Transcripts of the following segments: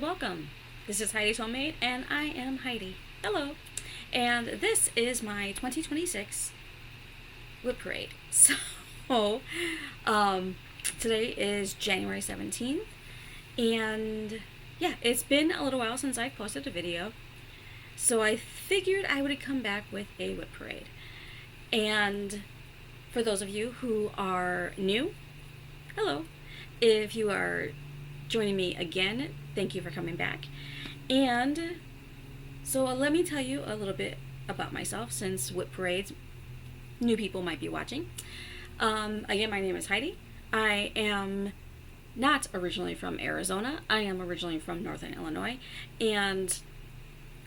welcome. This is Heidi's Homemade, and I am Heidi. Hello. And this is my 2026 WIP parade. So, today is January 17th, and yeah, it's been a little while since I've posted a video, so I figured I would come back with a WIP parade. And for those of you who are new, hello. If you are joining me again, thank you for coming back. And so let me tell you a little bit about myself, since WIP parades, new people might be watching. Again, my name is Heidi. I am not originally from Arizona. I am originally from Northern Illinois, and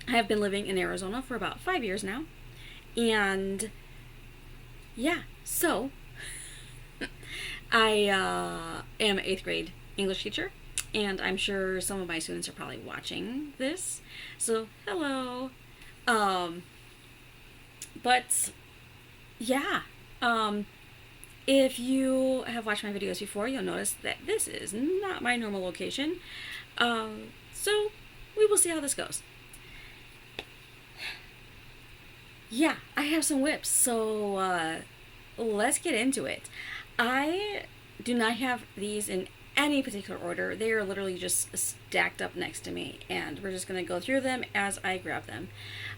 I have been living in Arizona for about 5 years now. And yeah, so I am an 8th grade English teacher, and I'm sure some of my students are probably watching this, so hello. But yeah, if you have watched my videos before, you'll notice that this is not my normal location. So we will see how this goes. Yeah, I have some WIPs, so let's get into it. I do not have these in any particular order. They are literally just stacked up next to me, and we're just going to go through them as I grab them.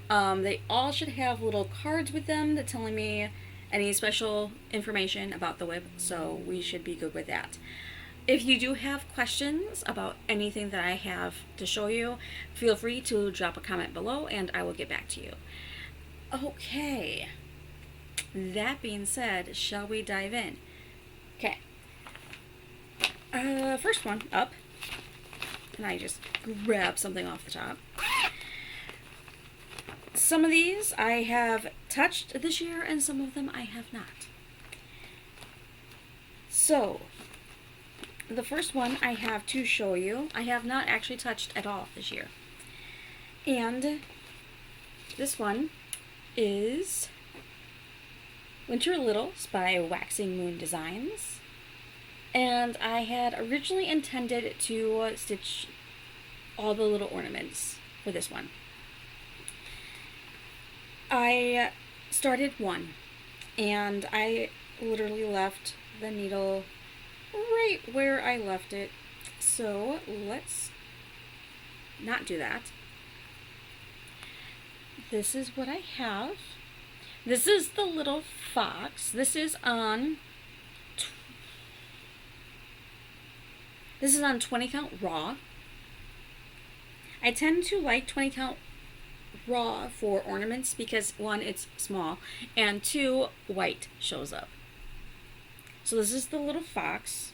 They all should have little cards with them that telling me any special information about the WIP, so we should be good with that. If you do have questions about anything that I have to show you, feel free to drop a comment below and I will get back to you. Okay, that being said, shall we dive in? Okay. First one up. Can I just grab something off the top? Some of these I have touched this year, and some of them I have not. So, the first one I have to show you, I have not actually touched at all this year. And this one is Winter Littles by Waxing Moon Designs. And I had originally intended to stitch all the little ornaments for this one. I started one, and I literally left the needle right where I left it. So let's not do that. This is what I have. This is the little fox. This is on 20 count raw. I tend to like 20 count raw for ornaments because 1, it's small, and 2, white shows up. So this is the little fox,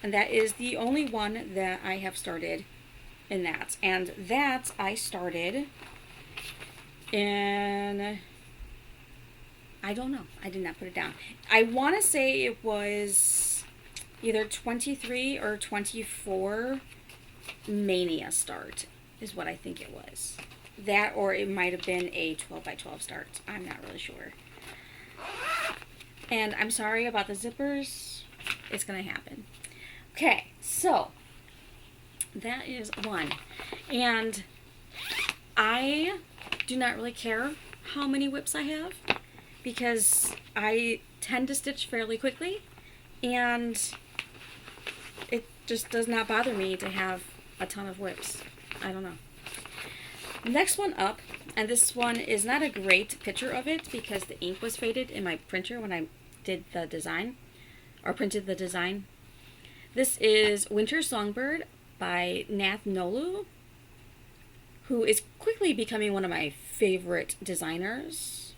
and that is the only one that I have started in that. And that I started in, I don't know, I did not put it down. I want to say it was either 23 or 24 Mania start is what I think it was. That, or it might have been a 12 by 12 start. I'm not really sure. And I'm sorry about the zippers. It's going to happen. Okay, so that is one. And I do not really care how many WIPs I have, because I tend to stitch fairly quickly, and it just does not bother me to have a ton of WIPs. I don't know. Next one up, and this one is not a great picture of it because the ink was faded in my printer when I did the design, or printed the design. This is Winter Songbird by Nath Nolu, who is quickly becoming one of my favorite designers.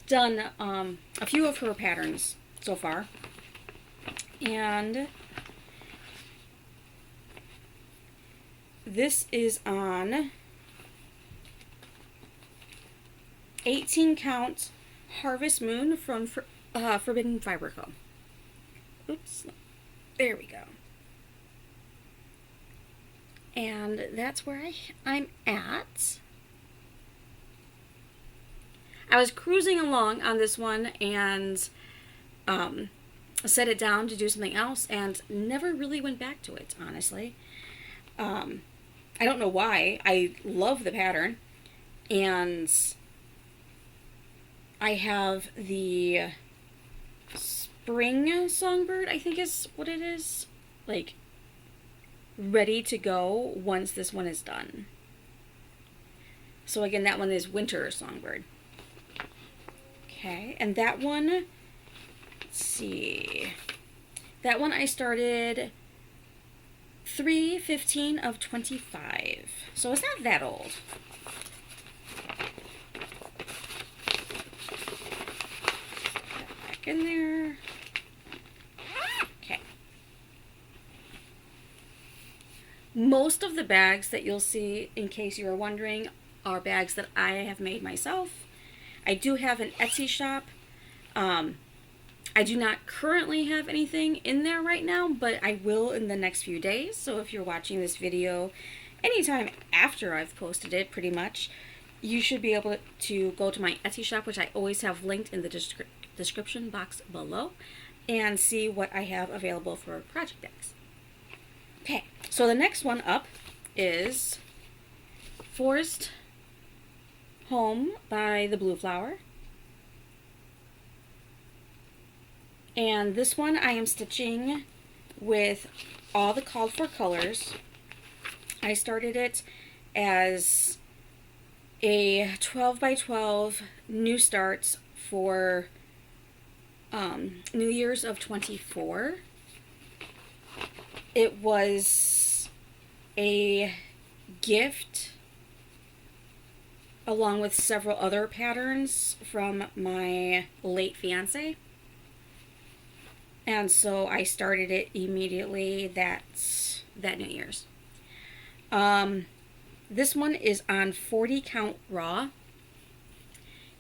Done a few of her patterns so far. And this is on 18 count Harvest Moon from Forbidden Fiber Co. Oops, there we go. And that's where I'm at. I was cruising along on this one and set it down to do something else and never really went back to it, honestly. I don't know why. I love the pattern. And I have the spring songbird, I think is what it is. Like, ready to go once this one is done. So again, that one is winter songbird. Okay, and that one, let's see. That one I started 3/15 of 25. So it's not that old. Put that back in there. Okay. Most of the bags that you'll see, in case you are wondering, are bags that I have made myself. I do have an Etsy shop. I do not currently have anything in there right now, but I will in the next few days. So if you're watching this video anytime after I've posted it, pretty much, you should be able to go to my Etsy shop, which I always have linked in the description box below, and see what I have available for project bags. Okay, so the next one up is Forest Home by the Blue Flower. And this one I am stitching with all the called for colors. I started it as a 12 by 12 new starts for New Year's of 24. It was a gift along with several other patterns from my late fiance. And so I started it immediately that New Year's. This one is on 40 count raw.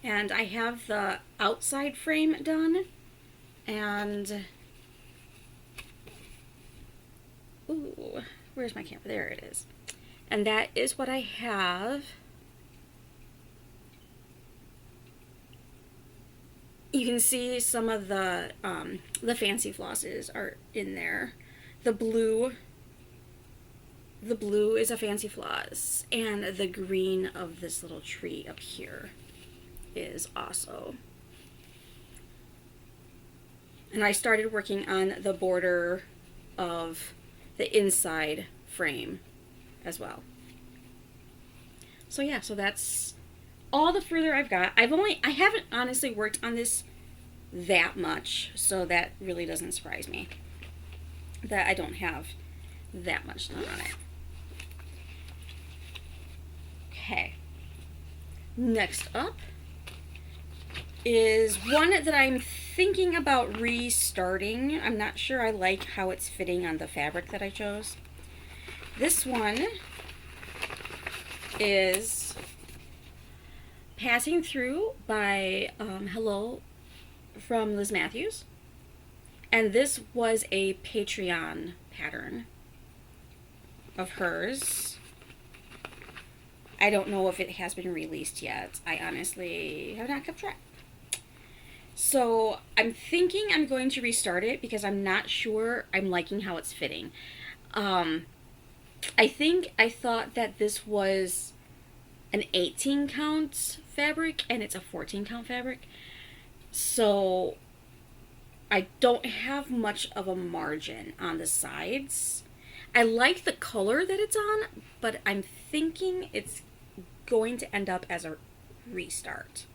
And I have the outside frame done. And, ooh, where's my camera? There it is. And that is what I have. You can see some of the fancy flosses are in there. The blue is a fancy floss, and the green of this little tree up here is also. And I started working on the border of the inside frame as well. So yeah, so that's all the further I've got. I haven't honestly worked on this that much, so that really doesn't surprise me that I don't have that much done on it. Okay. Next up is one that I'm thinking about restarting. I'm not sure I like how it's fitting on the fabric that I chose. This one is Passing Through by Hello from Liz Matthews. And this was a Patreon pattern of hers. I don't know if it has been released yet. I honestly have not kept track. So I'm thinking I'm going to restart it because I'm not sure I'm liking how it's fitting. I thought that this was an 18 count fabric and it's a 14 count fabric. So I don't have much of a margin on the sides. I like the color that it's on, but I'm thinking it's going to end up as a restart.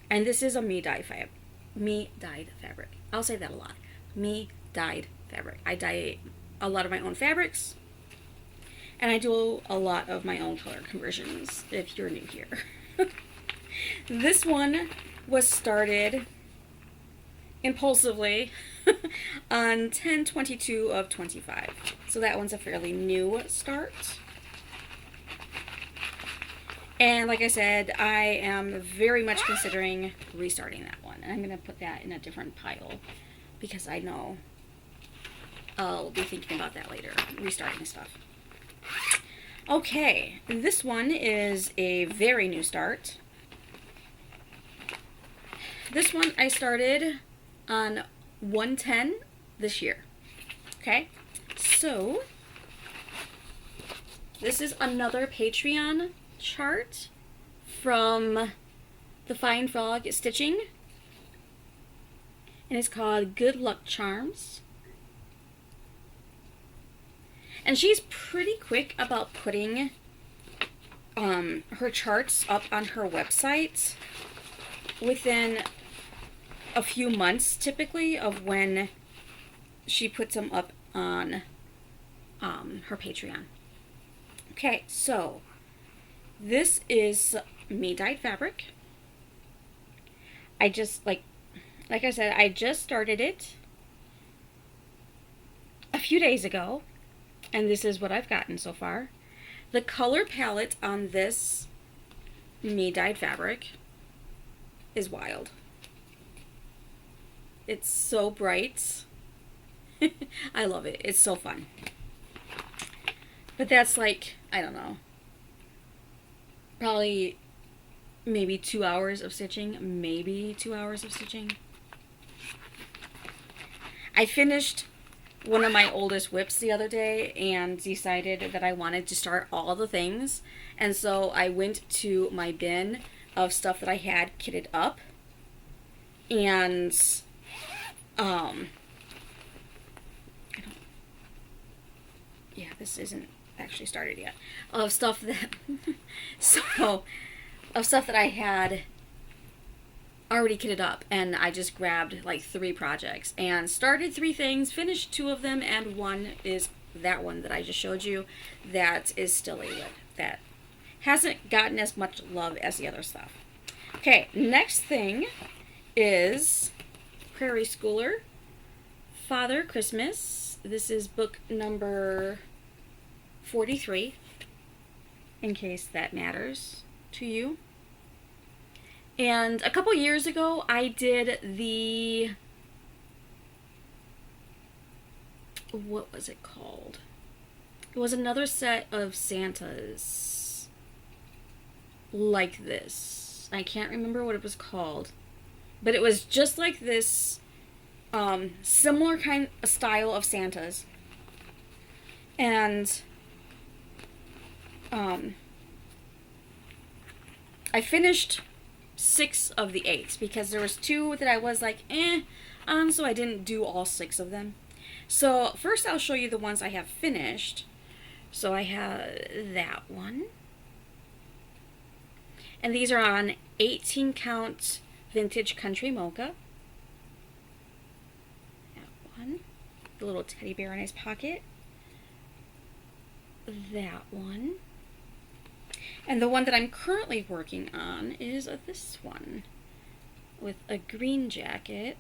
And this is a me dyed fabric. I'll say that a lot. Me dyed fabric. I dye a lot of my own fabrics, and I do a lot of my own color conversions if you're new here. This one was started impulsively on 10/22 of 25. So that one's a fairly new start. And like I said, I am very much considering restarting that one. And I'm going to put that in a different pile because I know I'll be thinking about that later, restarting stuff. Okay, this one is a very new start. This one I started on 1/10 this year. Okay, so This is another Patreon chart from the Fine Frog Stitching. And it's called Good Luck Charms. And she's pretty quick about putting her charts up on her website within a few months, typically, of when she puts them up on her Patreon. Okay, so this is me dyed fabric. I just, like I said, I just started it a few days ago, and this is what I've gotten so far. The color palette on this me dyed fabric is wild. It's so bright. I love it. It's so fun. But that's like, I don't know, probably maybe 2 hours of stitching. Maybe 2 hours of stitching. I finished one of my oldest WIPs the other day and decided that I wanted to start all the things. And so I went to my bin of stuff that I had kitted up. And, yeah, this isn't actually started yet. Of stuff that, of stuff that I had already kitted up, and I just grabbed like 3 projects and started 3 things, finished 2 of them, and one is that one that I just showed you that is still a WIP that hasn't gotten as much love as the other stuff. Okay, next thing is Prairie Schooler Father Christmas. This is book number 43, in case that matters to you. And a couple years ago, I did the, what was it called? It was another set of Santas like this. I can't remember what it was called, but it was just like this, similar kind of style of Santas. And I finished 6 of the 8 because there was 2 that I was like on, so I didn't do all 6 of them. So first I'll show you the ones I have finished. So I have that one, and these are on 18 count vintage country mocha. That one, the little teddy bear in his pocket. That one. And the one that I'm currently working on is this one with a green jacket.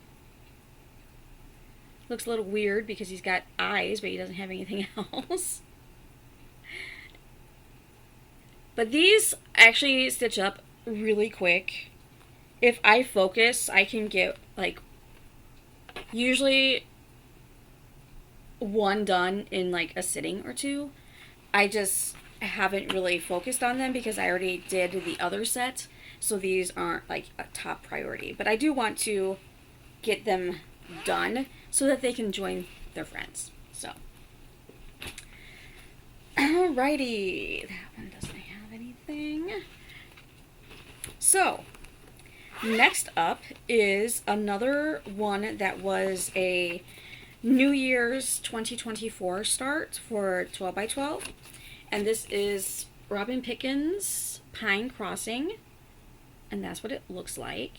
Looks a little weird because he's got eyes, but he doesn't have anything else. But these actually stitch up really quick. If I focus, I can get like usually one done in like a sitting or 2. I just haven't really focused on them because I already did the other set, so these aren't like a top priority. But I do want to get them done so that they can join their friends. So, alrighty, that one doesn't have anything. So, next up is another one that was a New Year's 2024 start for 12 by 12. And this is Robin Pickens' Pine Crossing. And that's what it looks like.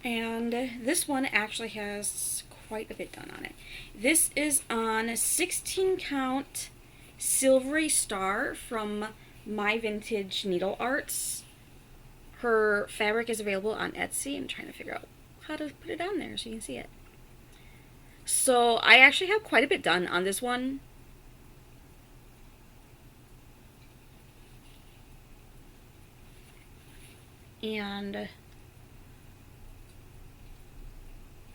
And this one actually has quite a bit done on it. This is on 16 count Silvery Star from My Vintage Needle Arts. Her fabric is available on Etsy. I'm trying to figure out how to put it on there so you can see it. So I actually have quite a bit done on this one. And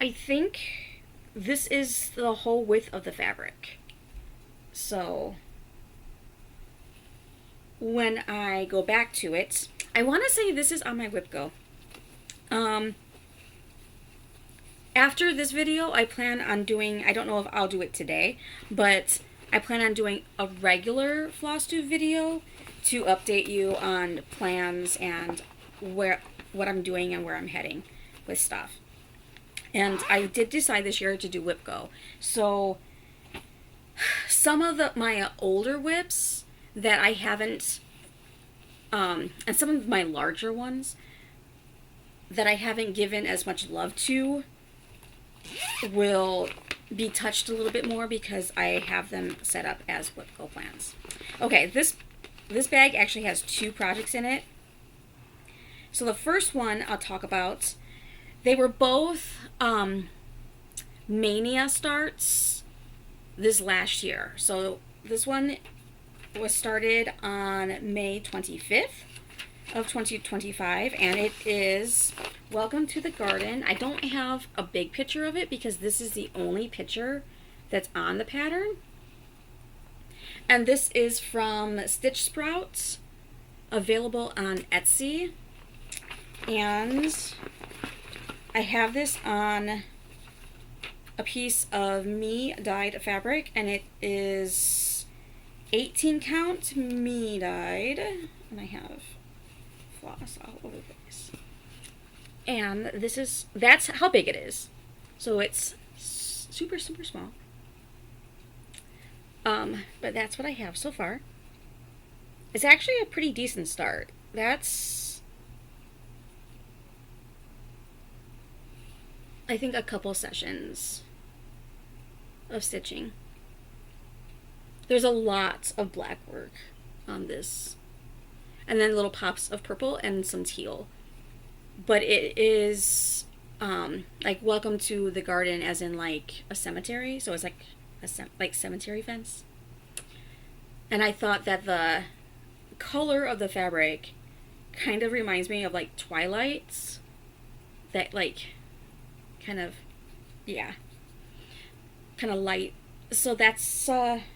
I think this is the whole width of the fabric. So when I go back to it, I want to say this is on my WIP Go. After this video, I plan on doing, I don't know if I'll do it today, but I plan on doing a regular Flosstube video to update you on plans and what I'm doing and where I'm heading with stuff. And I did decide this year to do WIP Go. So some of my older WIPs that I haven't, and some of my larger ones that I haven't given as much love to will be touched a little bit more because I have them set up as WIP Go plans. Okay, this bag actually has 2 projects in it. So the first one I'll talk about, they were both Mania starts this last year. So this one was started on May 25th of 2025, and it is Welcome to the Garden. I don't have a big picture of it because this is the only picture that's on the pattern. And this is from Stitch Sprouts, available on Etsy. And I have this on a piece of me dyed fabric, and it is 18 count me dyed, and I have floss all over the place. And that's how big it is. So it's super, super small. But that's what I have so far. It's actually a pretty decent start. That's, I think, a couple sessions of stitching. There's a lot of black work on this, and then little pops of purple and some teal. But it is like Welcome to the Garden, as in like a cemetery. So it's like a cemetery fence. And I thought that the color of the fabric kind of reminds me of like Twilights. That like kind of, yeah, kind of light. So that's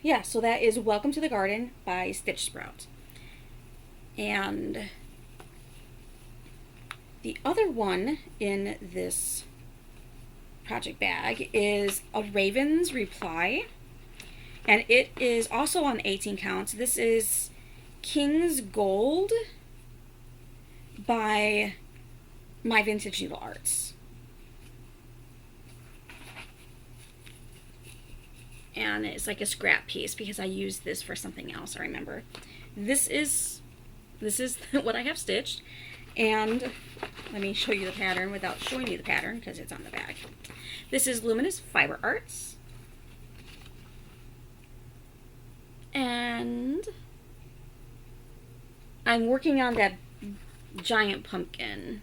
yeah, so that is Welcome to the Garden by Stitch Sprout. And the other one in this project bag is A Raven's Reply, and it is also on 18 counts. This is King's Gold by My Vintage Needle Arts. And it's like a scrap piece because I used this for something else, I remember. This is what I have stitched. And let me show you the pattern without showing you the pattern because it's on the bag. This is Luminous Fiber Arts. And I'm working on that giant pumpkin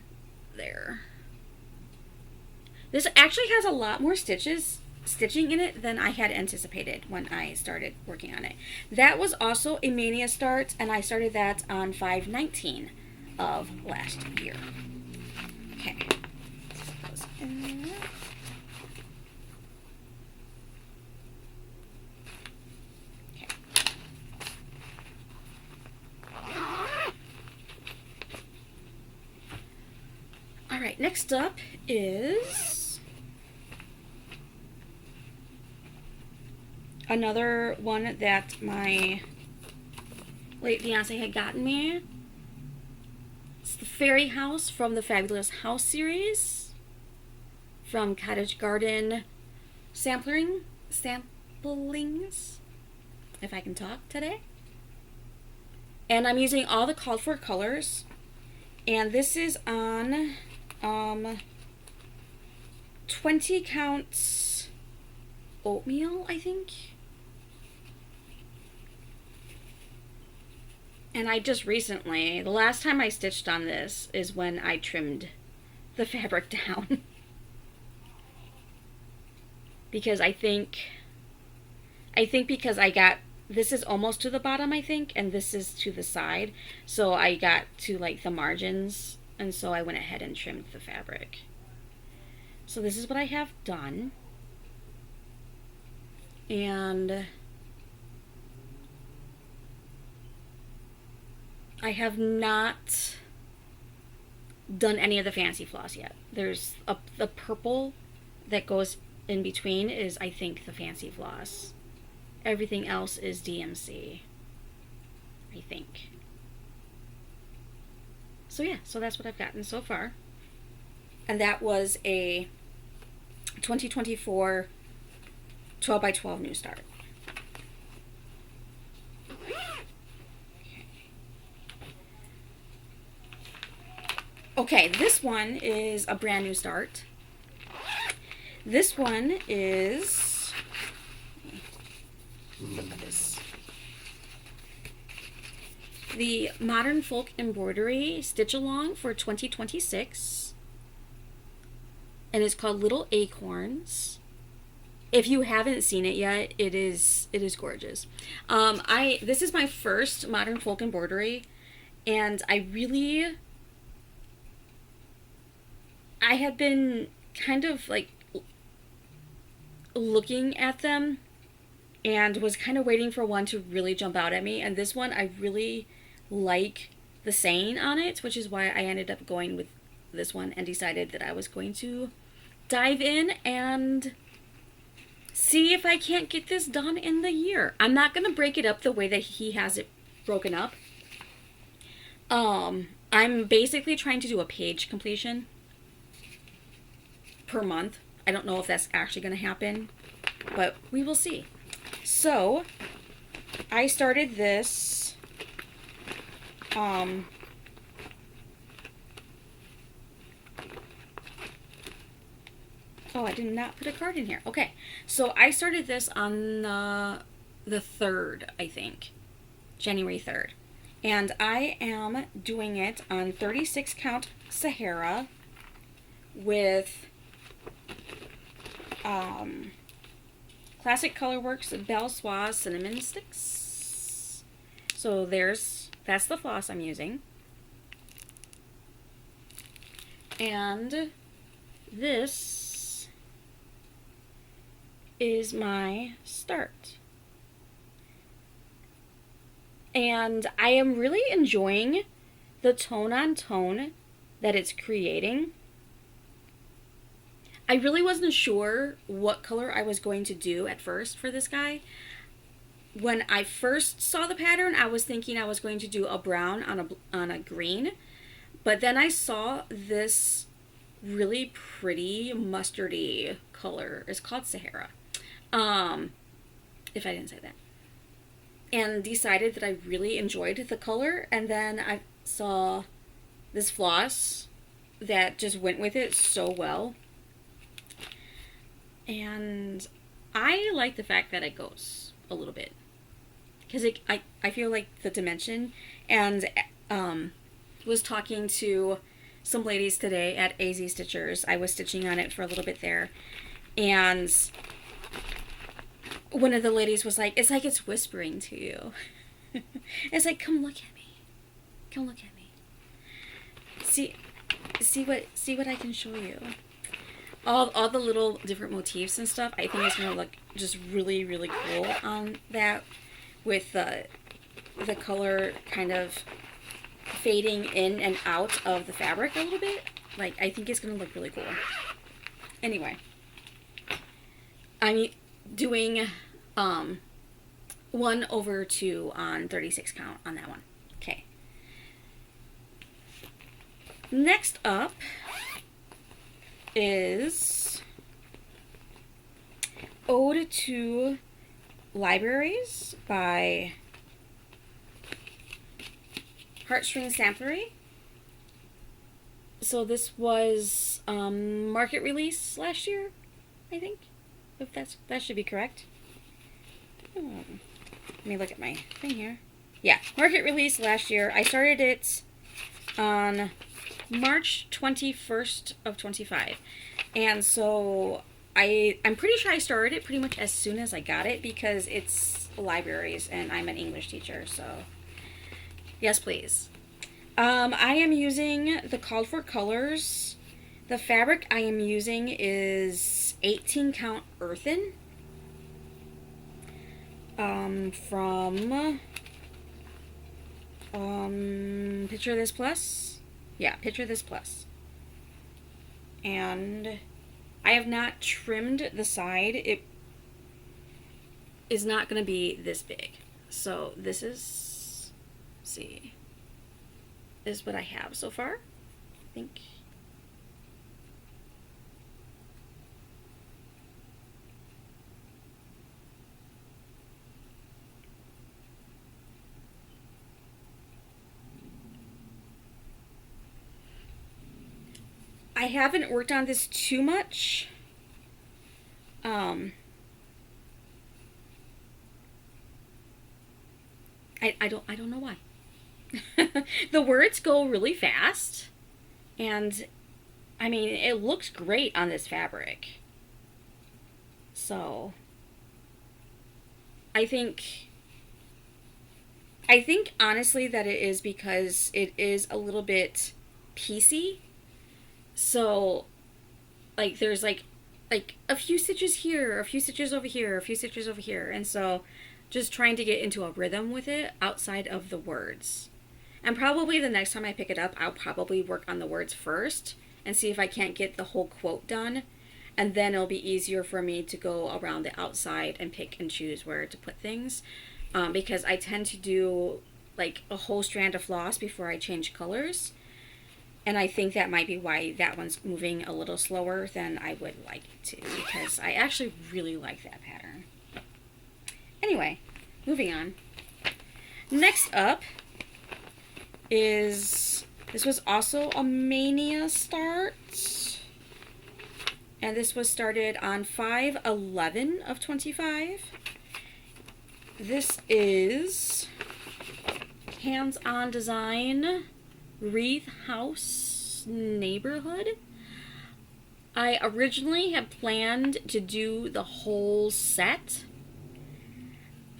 there. This actually has a lot more stitching in it than I had anticipated when I started working on it. That was also a Mania start, and I started that on 5/19 of last year. Okay. Goes in there. Okay. All right, next up is another one that my late fiance had gotten me. It's the Fairy House from the Fabulous House series from Cottage Garden Samplings, if I can talk today. And I'm using all the called for colors, and this is on 20 counts oatmeal, I think. And I just recently, the last time I stitched on this is when I trimmed the fabric down. Because I think because I got, this is almost to the bottom, I think, and this is to the side. So I got to like the margins, and so I went ahead and trimmed the fabric. So this is what I have done. And I have not done any of the fancy floss yet. There's the purple that goes in between is, I think, the Fancy Floss. Everything else is DMC, I think. So yeah, so that's what I've gotten so far. And that was a 2024 12 by 12 new start. Okay, this one is a brand new start. This one is, look at this, the Modern Folk Embroidery Stitch Along for 2026, and it's called Little Acorns. If you haven't seen it yet, it is gorgeous. This is my first Modern Folk Embroidery, and I had been kind of like looking at them and was kind of waiting for one to really jump out at me, and this one I really like the saying on it, which is why I ended up going with this one and decided that I was going to dive in and see if I can't get this done in the year. I'm not going to break it up the way that he has it broken up. I'm basically trying to do a page completion per month. I don't know if that's actually going to happen, but we will see. So, I started this oh, I did not put a card in here. Okay, so I started this on the 3rd, I think, January 3rd. And I am doing it on 36 count Sahara with Classic Colorworks Belle Soie Cinnamon Sticks. So that's the floss I'm using. And this is my start. And I am really enjoying the tone on tone that it's creating. I really wasn't sure what color I was going to do at first for this guy. When I first saw the pattern, I was thinking I was going to do a brown on a green. But then I saw this really pretty mustardy color. It's called Sahara. If I didn't say that. And decided that I really enjoyed the color. And then I saw this floss that just went with it so well. And I like the fact that it goes a little bit. Because I feel like the dimension. And was talking to some ladies today at AZ Stitchers. I was stitching on it for a little bit there. And one of the ladies was like, it's like it's whispering to you. It's like, come look at me. Come look at me. See what I can show you. All the little different motifs and stuff, I think it's going to look just really, really cool on that, with the color kind of fading in and out of the fabric a little bit. Like, I think it's going to look really cool. Anyway, I'm doing 1/2 on 36 count on that one. Okay. Next up is Ode to Libraries by Heartstring Samplery. So this was market release last year, I think. If that should be correct. Let me look at my thing here. Yeah, market release last year. I started it on March 21st of 25. And so I'm pretty sure I started it pretty much as soon as I got it, because it's libraries and I'm an English teacher, so yes please. I am using the called for colors. The fabric I am using is 18 count earthen from Picture This Plus. Yeah, Picture This Plus. And I have not trimmed the side. It is not going to be this big. So this is, let's see, is what I have so far, I think. I haven't worked on this too much. I don't know why. The words go really fast, and I mean, it looks great on this fabric. So I think honestly that it is because it is a little bit piecey. So like there's like a few stitches here, a few stitches over here, a few stitches over here, and so just trying to get into a rhythm with it outside of the words. And probably the next time I pick it up, I'll probably work on the words first and see if I can't get the whole quote done, and then it'll be easier for me to go around the outside and pick and choose where to put things, because I tend to do like a whole strand of floss before I change colors. And I think that might be why that one's moving a little slower than I would like it to, because I actually really like that pattern. Anyway, moving on. Next up is, this was also a Mania start. And this was started on 5/11 of 25. This is Hands-On Design Wreath House Neighborhood. I originally had planned to do the whole set.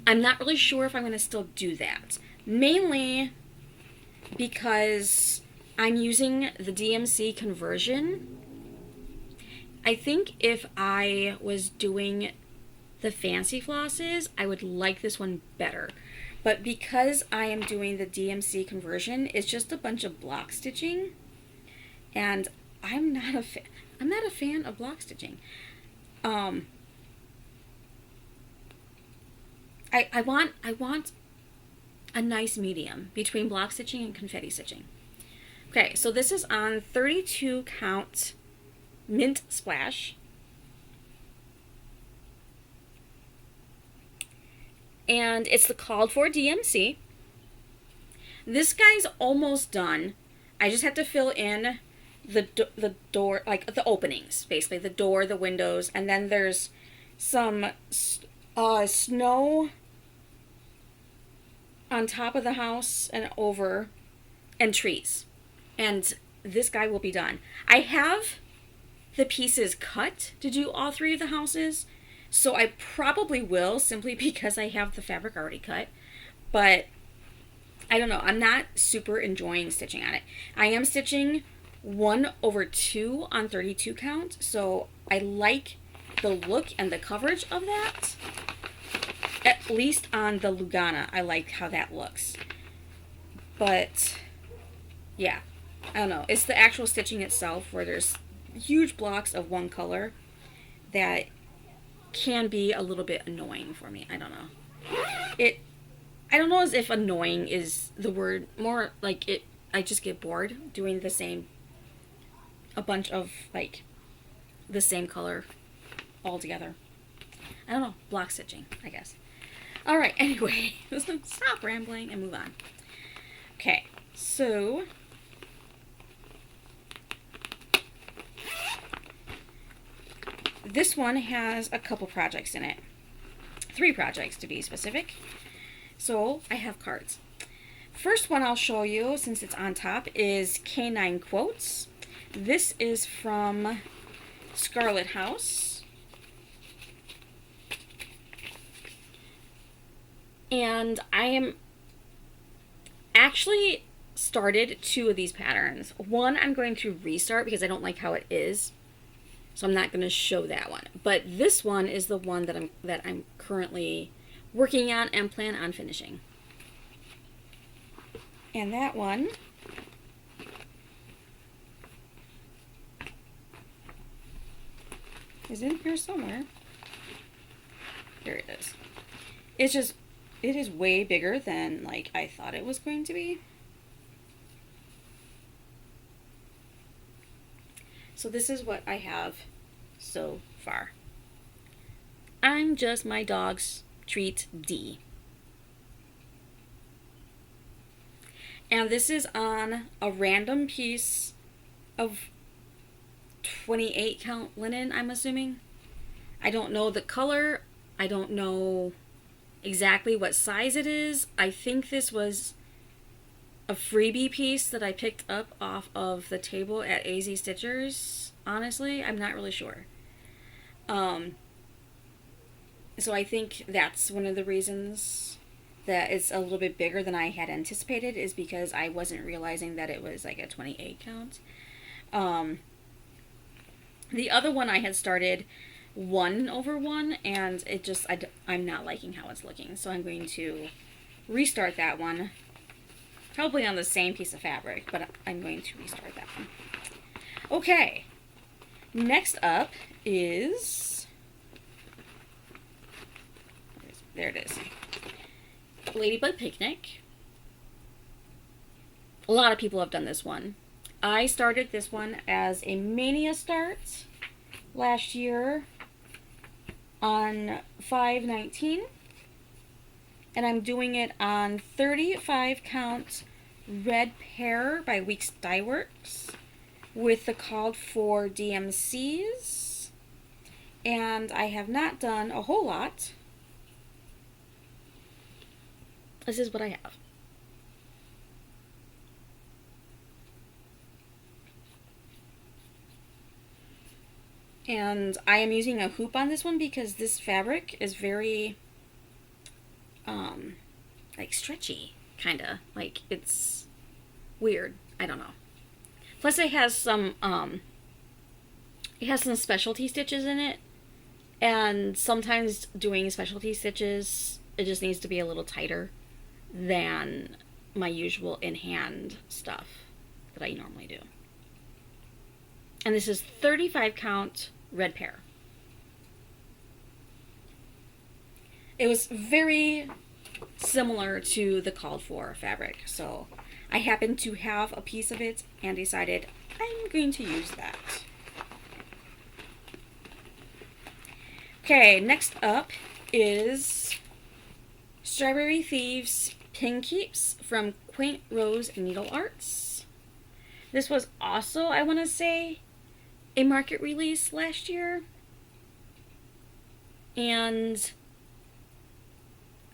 I'm not really sure if I'm going to still do that. Mainly because I'm using the DMC conversion. I think if I was doing the fancy flosses, I would like this one better. But because I am doing the DMC conversion, it's just a bunch of block stitching, and I'm not a fan of block stitching. I want a nice medium between block stitching and confetti stitching. Okay, so this is on 32 count Mint Splash. And it's the called for DMC. This guy's almost done. I just have to fill in the door, like the openings, basically the door, the windows, and then there's some snow on top of the house and over, and trees. And this guy will be done. I have the pieces cut to do all three of the houses, so I probably will, simply because I have the fabric already cut. But I don't know, I'm not super enjoying stitching on it. I am stitching 1/2 on 32 count, so I like the look and the coverage of that. At least on the Lugana, I like how that looks. But yeah, I don't know, it's the actual stitching itself where there's huge blocks of one color that can be a little bit annoying for me. I don't know. I don't know as if annoying is the word, more like it, I just get bored doing a bunch of like the same color all together. I don't know, block stitching, I guess. All right, anyway, stop rambling and move on. Okay, so this one has a couple projects in it. 3 projects to be specific. So I have cards. First one I'll show you, since it's on top, is Canine Quotes. This is from Scarlet House. And I am actually started 2 of these patterns. One I'm going to restart because I don't like how it is. So I'm not going to show that one. But this one is the one that I'm currently working on and plan on finishing. And that one is in here somewhere. There it is. It's just, it is way bigger than like I thought it was going to be. So this is what I have so far. I'm just my dog's treat D. And this is on a random piece of 28 count linen, I'm assuming. I don't know the color. I don't know exactly what size it is. I think this was a freebie piece that I picked up off of the table at AZ Stitchers. Honestly, I'm not really sure. So I think that's one of the reasons that it's a little bit bigger than I had anticipated, is because I wasn't realizing that it was like a 28 count. The other one I had started 1/1, and it just, I'm not liking how it's looking. So I'm going to restart that one. Probably on the same piece of fabric, but I'm going to restart that one. Okay. Next up is, there it is. Ladybug Picnic. A lot of people have done this one. I started this one as a Mania start last year on 5/19, and I'm doing it on 35 count red pear by Weeks Dye Works with the called for DMCs, and I have not done a whole lot. This is what I have. And I am using a hoop on this one because this fabric is very, like stretchy, kinda. Like, it's weird. I don't know. Plus it has some specialty stitches in it. And sometimes doing specialty stitches, it just needs to be a little tighter than my usual in-hand stuff that I normally do. And this is 35 count red pear. It was very similar to the called for fabric, so I happened to have a piece of it and decided I'm going to use that. Okay, next up is Strawberry Thieves Pin Keeps from Quaint Rose Needle Arts. This was also, I want to say, a market release last year. And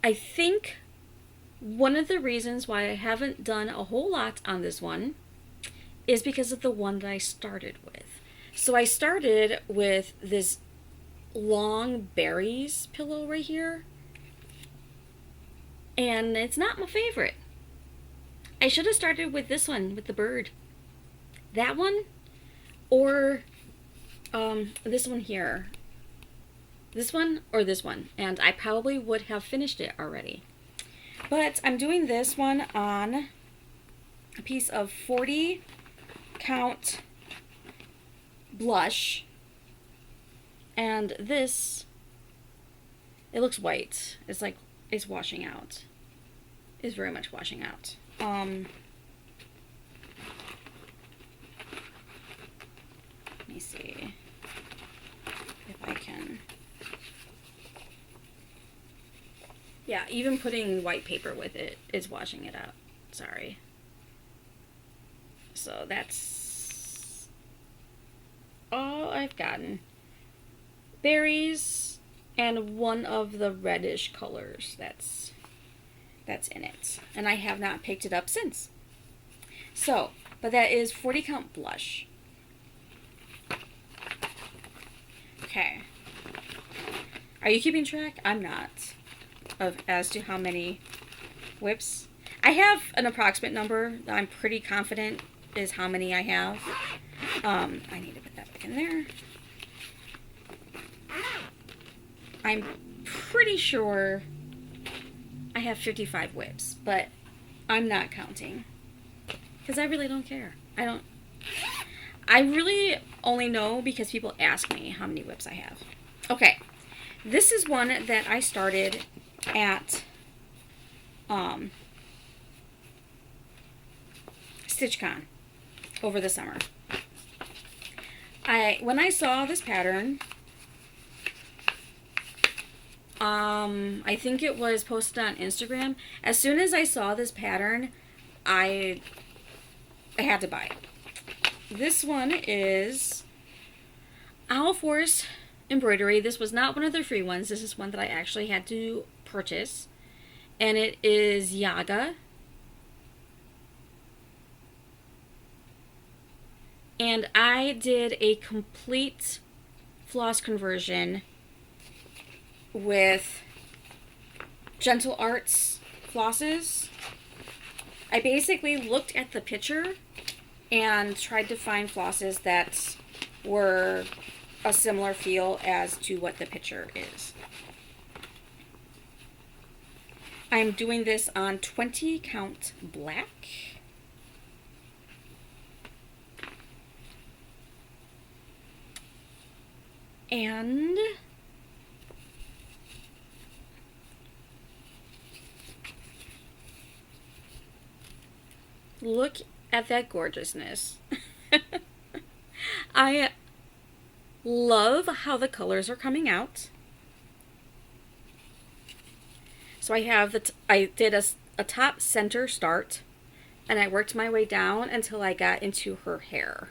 I think one of the reasons why I haven't done a whole lot on this one is because of the one that I started with. So I started with this long berries pillow right here, and it's not my favorite. I should have started with this one with the bird. That one, or this one here. This one or this one, and I probably would have finished it already. But I'm doing this one on a piece of 40 count blush, and this, it looks white. It's like it's washing out. It's very much washing out. Let me see if I can. Yeah, even putting white paper with it is washing it out. Sorry. So that's all I've gotten. Berries and one of the reddish colors that's in it. And I have not picked it up since. So, but that is 40 count blush. Okay. Are you keeping track? I'm not. As to how many WIPs. I have an approximate number that I'm pretty confident is how many I have. I need to put that back in there. I'm pretty sure I have 55 WIPs, but I'm not counting because I really don't care. I really only know because people ask me how many WIPs I have. Okay, this is one that I started at StitchCon over the summer. When I saw this pattern, I think it was posted on Instagram. As soon as I saw this pattern, I had to buy it. This one is Owl Force embroidery. This was not one of the free ones. This is one that I actually had to purchase. And it is Yaga. And I did a complete floss conversion with Gentle Arts flosses. I basically looked at the picture and tried to find flosses that were a similar feel as to what the picture is. I'm doing this on 20 count black. And look at that gorgeousness. I love how the colors are coming out. So I have I did a top center start, and I worked my way down until I got into her hair.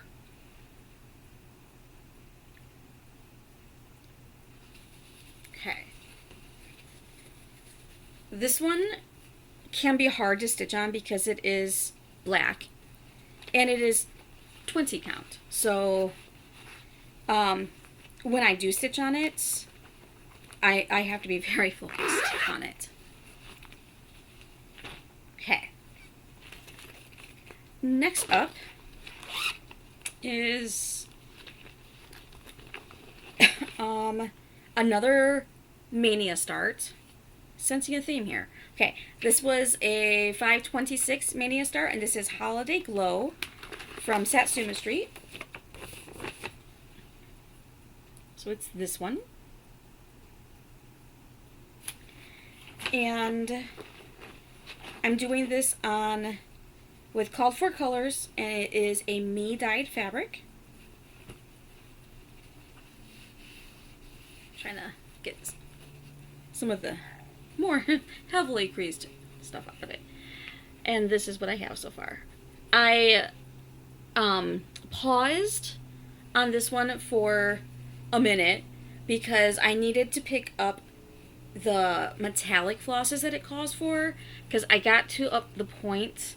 Okay. This one can be hard to stitch on because it is black and it is 20 count. So when I do stitch on it, I have to be very focused on it. Okay. Next up is another Mania start. Sensing a theme here. Okay, this was a 526 Mania start, and this is Holiday Glow from Satsuma Street. So it's this one. And I'm doing this on with called for colors, and it is a me dyed fabric. Trying to get some of the more heavily creased stuff out of it. And this is what I have so far. I paused on this one for a minute because I needed to pick up the metallic flosses that it calls for, because I got to up the point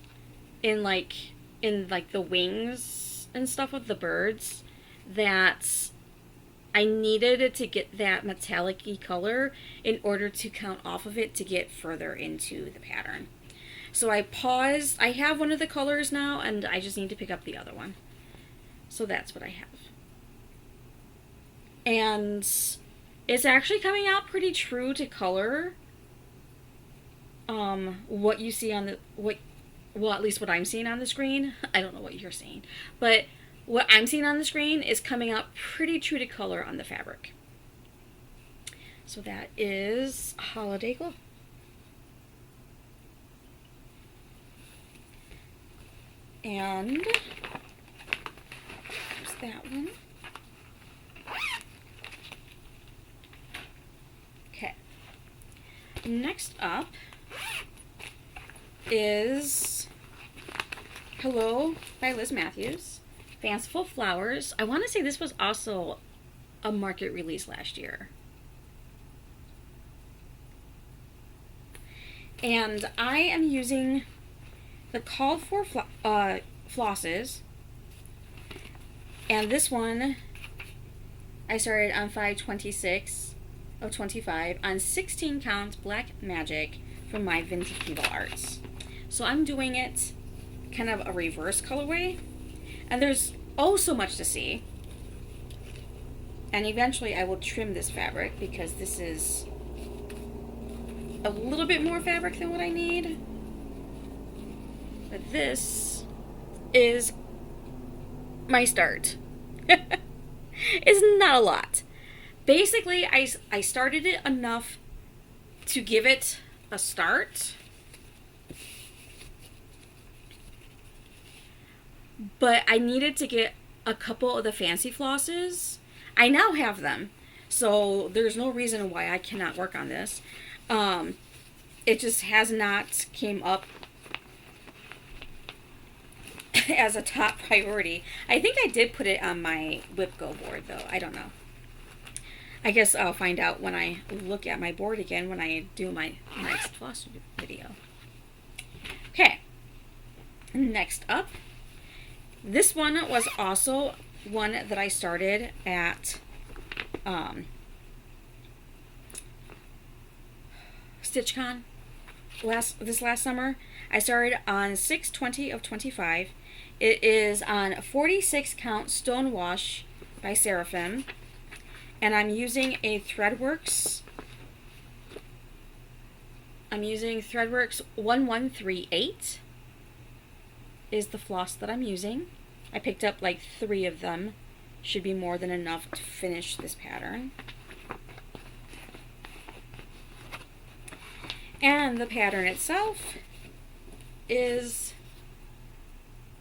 in like the wings and stuff of the birds that I needed it to get that metallic-y color in order to count off of it to get further into the pattern. So I paused. I have one of the colors now, and I just need to pick up the other one. So that's what I have. And it's actually coming out pretty true to color. What you see on the well, at least what I'm seeing on the screen. I don't know what you're seeing, but what I'm seeing on the screen is coming out pretty true to color on the fabric. So that is Holiday Glow. And there's that one. Okay. Next up is Hello by Liz Matthews. Fanciful Flowers. I want to say this was also a market release last year. And I am using the called for flosses. And this one I started on 526 of 25 on 16 count Black Magic from my Vintage Evil Arts. So I'm doing it kind of a reverse colorway. And there's oh so much to see. And eventually I will trim this fabric because this is a little bit more fabric than what I need. But this is my start. It's not a lot. Basically, I started it enough to give it a start. But I needed to get a couple of the fancy flosses. I now have them, so there's no reason why I cannot work on this. It just has not came up as a top priority. I think I did put it on my WIP Go board, though. I don't know. I guess I'll find out when I look at my board again when I do my next floss video. Okay. Next up. This one was also one that I started at StitchCon this last summer. I started on 6/20 of 25. It is on 46 count stone wash by Seraphim, and I'm using a Threadworks. I'm using Threadworks 1138 is the floss that I'm using. I picked up like 3 of them. Should be more than enough to finish this pattern. And the pattern itself is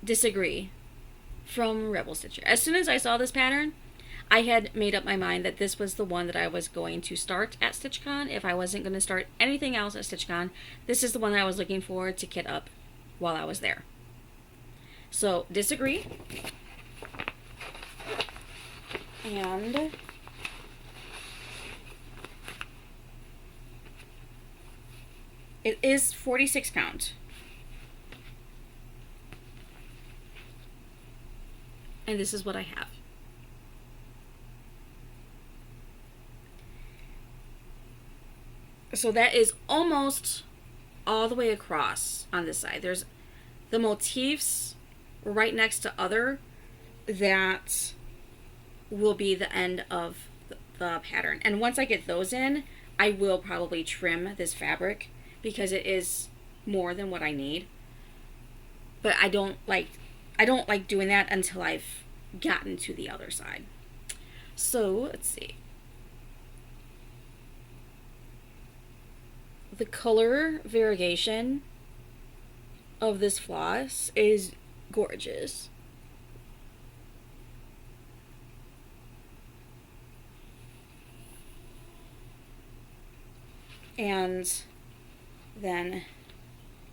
Disagree from Rebel Stitcher. As soon as I saw this pattern, I had made up my mind that this was the one that I was going to start at StitchCon. If I wasn't going to start anything else at StitchCon, this is the one that I was looking forward to kit up while I was there. So, Disagree. And it is 46 count. And this is what I have. So that is almost all the way across on this side. There's the motifs right next to other that will be the end of the pattern. And once I get those in, I will probably trim this fabric because it is more than what I need. But I don't like doing that until I've gotten to the other side. So, let's see. The color variegation of this floss is gorgeous. And then,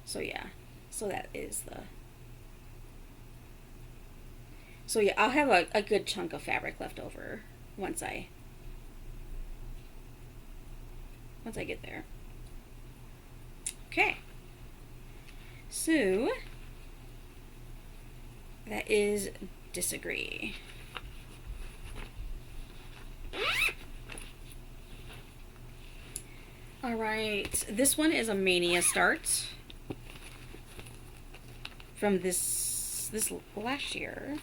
so yeah, so that is the, so yeah, I'll have a good chunk of fabric left over once I get there. Okay, so that is Disagree. All right, this one is a Mania start from this last year.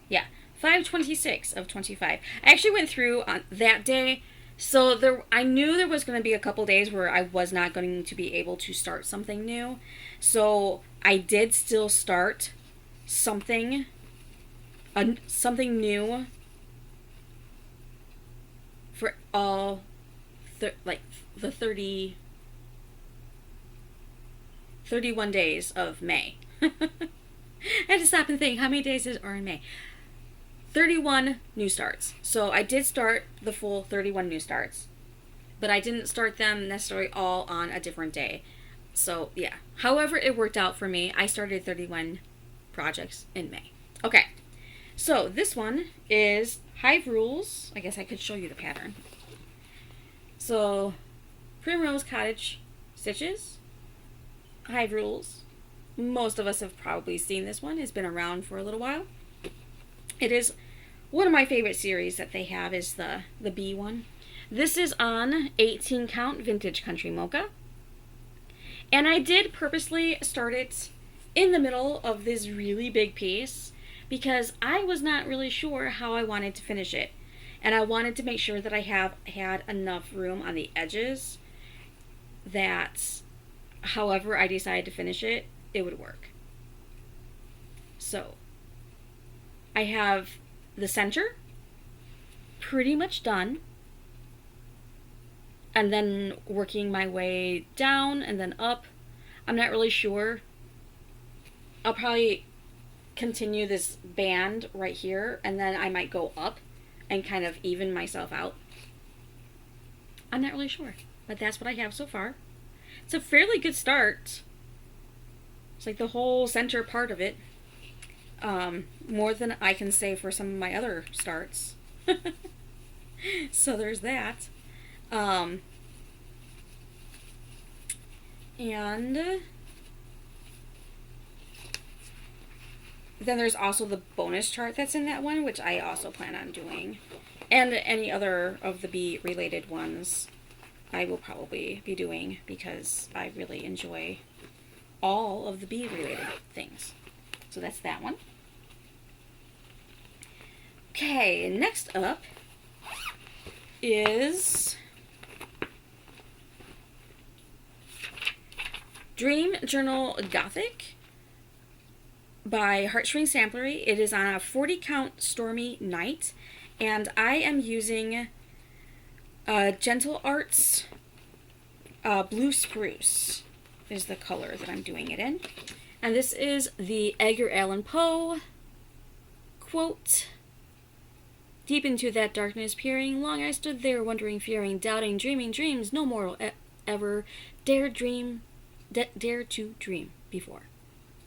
Yeah, 5/26 of 25. I actually went through on that day, so I knew there was going to be a couple days where I was not going to be able to start something new. So I did still start something new for all the 31 days of May. I had to stop and think, how many days are in May? 31 new starts. So I did start the full 31 new starts, but I didn't start them necessarily all on a different day. So yeah, however it worked out for me, I started 31 projects in May. Okay, so this one is Hive Rules. I guess I could show you the pattern. So Primrose Cottage Stitches, Hive Rules. Most of us have probably seen this one. It's been around for a little while. It is one of my favorite series that they have is the bee one. This is on 18 count Vintage Country Mocha. And I did purposely start it in the middle of this really big piece because I was not really sure how I wanted to finish it. And I wanted to make sure that I had enough room on the edges that however I decided to finish it, it would work. So I have the center, pretty much done. And then working my way down and then up. I'm not really sure. I'll probably continue this band right here, and then I might go up and kind of even myself out. I'm not really sure, but that's what I have so far. It's a fairly good start. It's like the whole center part of it. More than I can say for some of my other starts. So there's that. And then there's also the bonus chart that's in that one, which I also plan on doing. And any other of the bee related ones I will probably be doing, because I really enjoy all of the bee related things. So that's that one. Okay, next up is Dream Journal Gothic by Heartstring Samplery. It is on a 40 count Stormy Night, and I am using Gentle Arts Blue Spruce is the color that I'm doing it in. And this is the Edgar Allan Poe quote. Deep into that darkness peering, long I stood there wondering, fearing, doubting, dreaming dreams no mortal ever dared to dream before.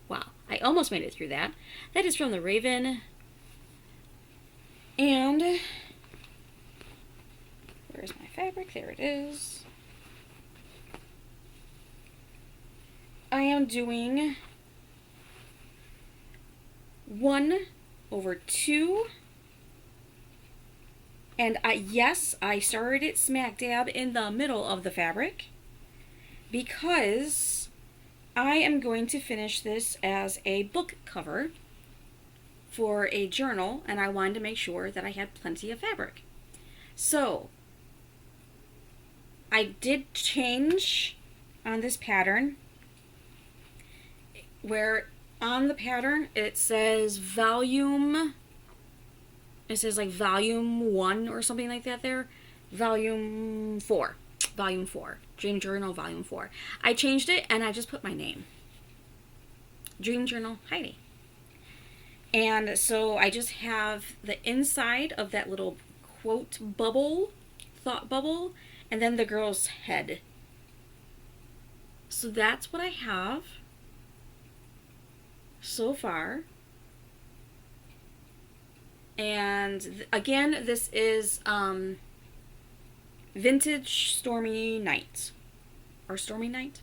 Wow, I almost made it through that. That is from The Raven. And where's my fabric? There it is. I am doing 1/2. And yes, I started it smack dab in the middle of the fabric, because I am going to finish this as a book cover for a journal, and I wanted to make sure that I had plenty of fabric. So I did change on this pattern, where on the pattern it says volume, it says like volume 1 or something like that there. Volume 4. Dream Journal Volume 4. I changed it and I just put my name. Dream Journal Heidi. And so I just have the inside of that little quote bubble, thought bubble, and then the girl's head. So that's what I have so far. And again, this is Vintage Stormy Night. Or Stormy Night?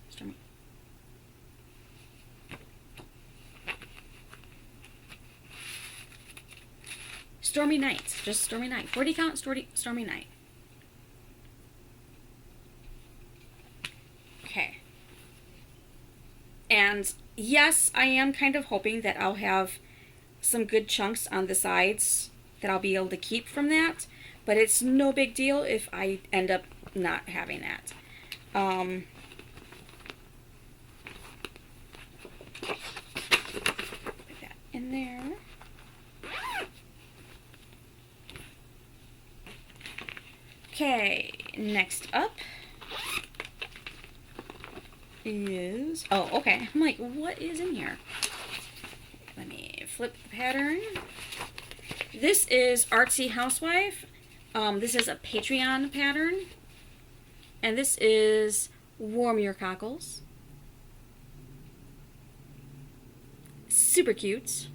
Stormy Night. Just Stormy Night. 40 count Stormy Night. Okay. And yes, I am kind of hoping that I'll have some good chunks on the sides that I'll be able to keep from that, but it's no big deal if I end up not having that. Put that in there. Okay, next up is, oh, okay, I'm like, what is in here? Let me flip the pattern. This is Artsy Housewife. This is a Patreon pattern. And this is Warm Your Cockles. Super cute.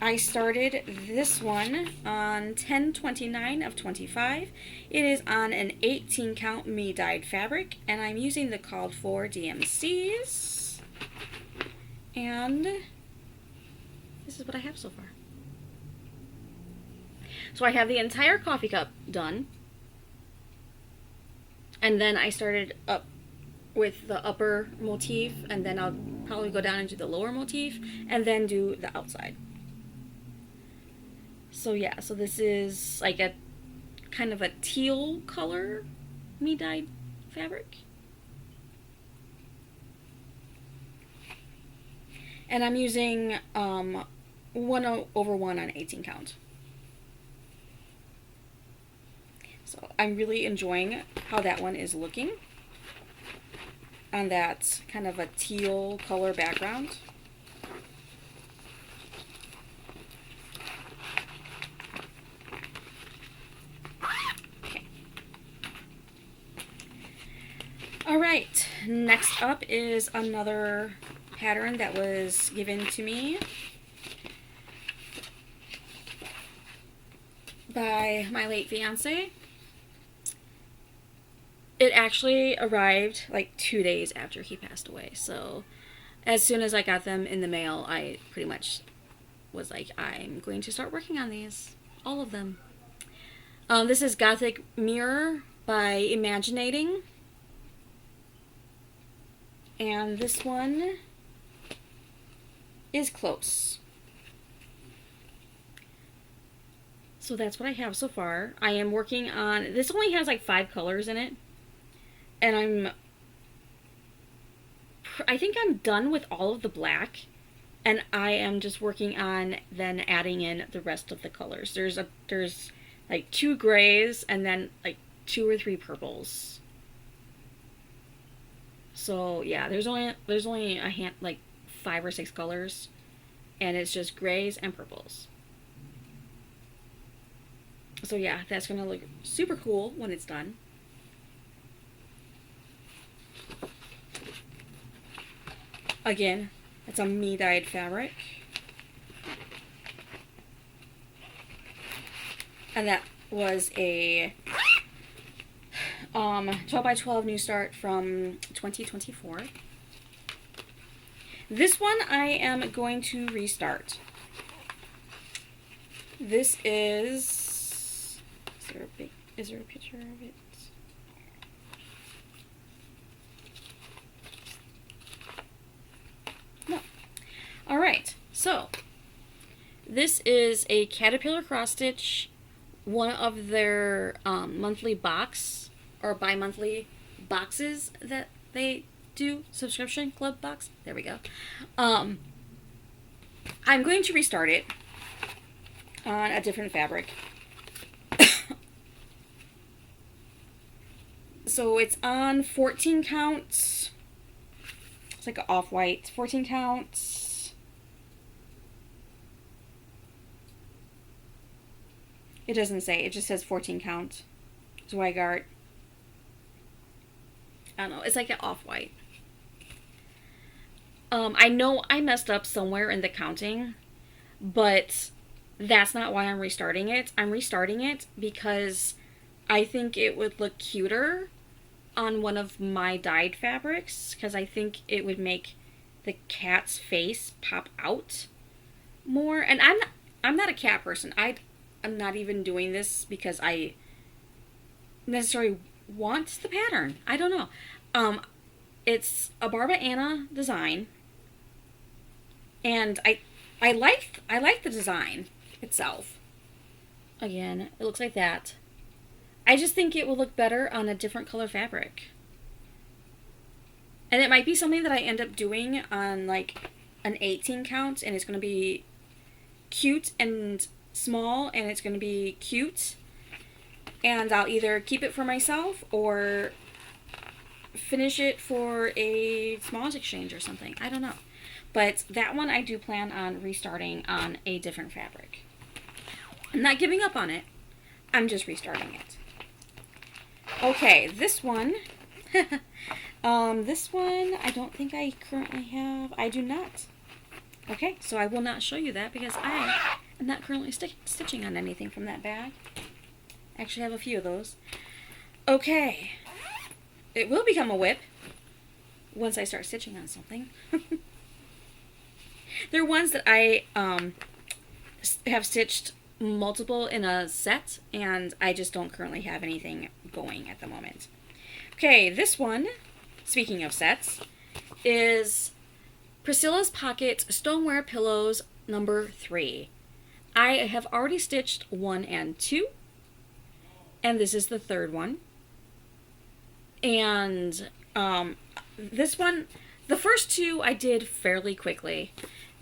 I started this one on 10/29 of 25. It is on an 18 count me-dyed fabric, and I'm using the called for DMCs. And this is what I have so far. So I have the entire coffee cup done. And then I started up with the upper motif, and then I'll probably go down into the lower motif, and then do the outside. So yeah, so this is like a kind of a teal color me-dyed fabric. And I'm using 1/1 on 18 count. So I'm really enjoying how that one is looking on that kind of a teal color background. Okay. All right, next up is another pattern that was given to me by my late fiance. It actually arrived like 2 days after he passed away. So as soon as I got them in the mail, I pretty much was like, I'm going to start working on these. All of them. This is Gothic Mirror by Imaginating. And this one is Close. So that's what I have so far. I am working on, this only has like 5 colors in it. And I think I'm done with all of the black. And I am just working on then adding in the rest of the colors. There's like 2 grays and then like 2 or 3 purples. So yeah, there's only a hand, like 5 or 6 colors, and it's just grays and purples. So yeah, that's gonna look super cool when it's done. Again, it's a me-dyed fabric. And that was a 12 by 12 new start from 2024. This one I am going to restart. This is there a picture of it? No. All right. So, this is a Caterpillar cross stitch, one of their monthly box or bi-monthly boxes that they do, subscription club box. There we go. I'm going to restart it on a different fabric. So it's on 14 counts. It's like an off-white 14 counts. It doesn't say, it just says 14 count. Zweigart. I don't know, it's like an off-white. I know I messed up somewhere in the counting, but that's not why I'm restarting it. I'm restarting it because I think it would look cuter on one of my dyed fabrics, because I think it would make the cat's face pop out more. And I'm not a cat person. I'm not even doing this because I necessarily want the pattern. I don't know. It's a Barbara Anna design, and I like the design itself. Again, it looks like that. I just think it will look better on a different color fabric. And it might be something that I end up doing on like an 18 count, and it's going to be cute and small, and it's going to be cute. And I'll either keep it for myself or finish it for a smalls exchange or something. I don't know. But that one I do plan on restarting on a different fabric. I'm not giving up on it. I'm just restarting it. Okay, this one. This one I don't think I currently have. I do not. Okay, so I will not show you that because I am not currently stitching on anything from that bag. I actually have a few of those. Okay. It will become a WIP once I start stitching on something. They're ones that I have stitched multiple in a set, and I just don't currently have anything going at the moment. Okay, this one, speaking of sets, is Priscilla's Pocket Stoneware Pillows number 3. I have already stitched 1 and 2, and this is the 3rd one. And this one, the first 2 I did fairly quickly.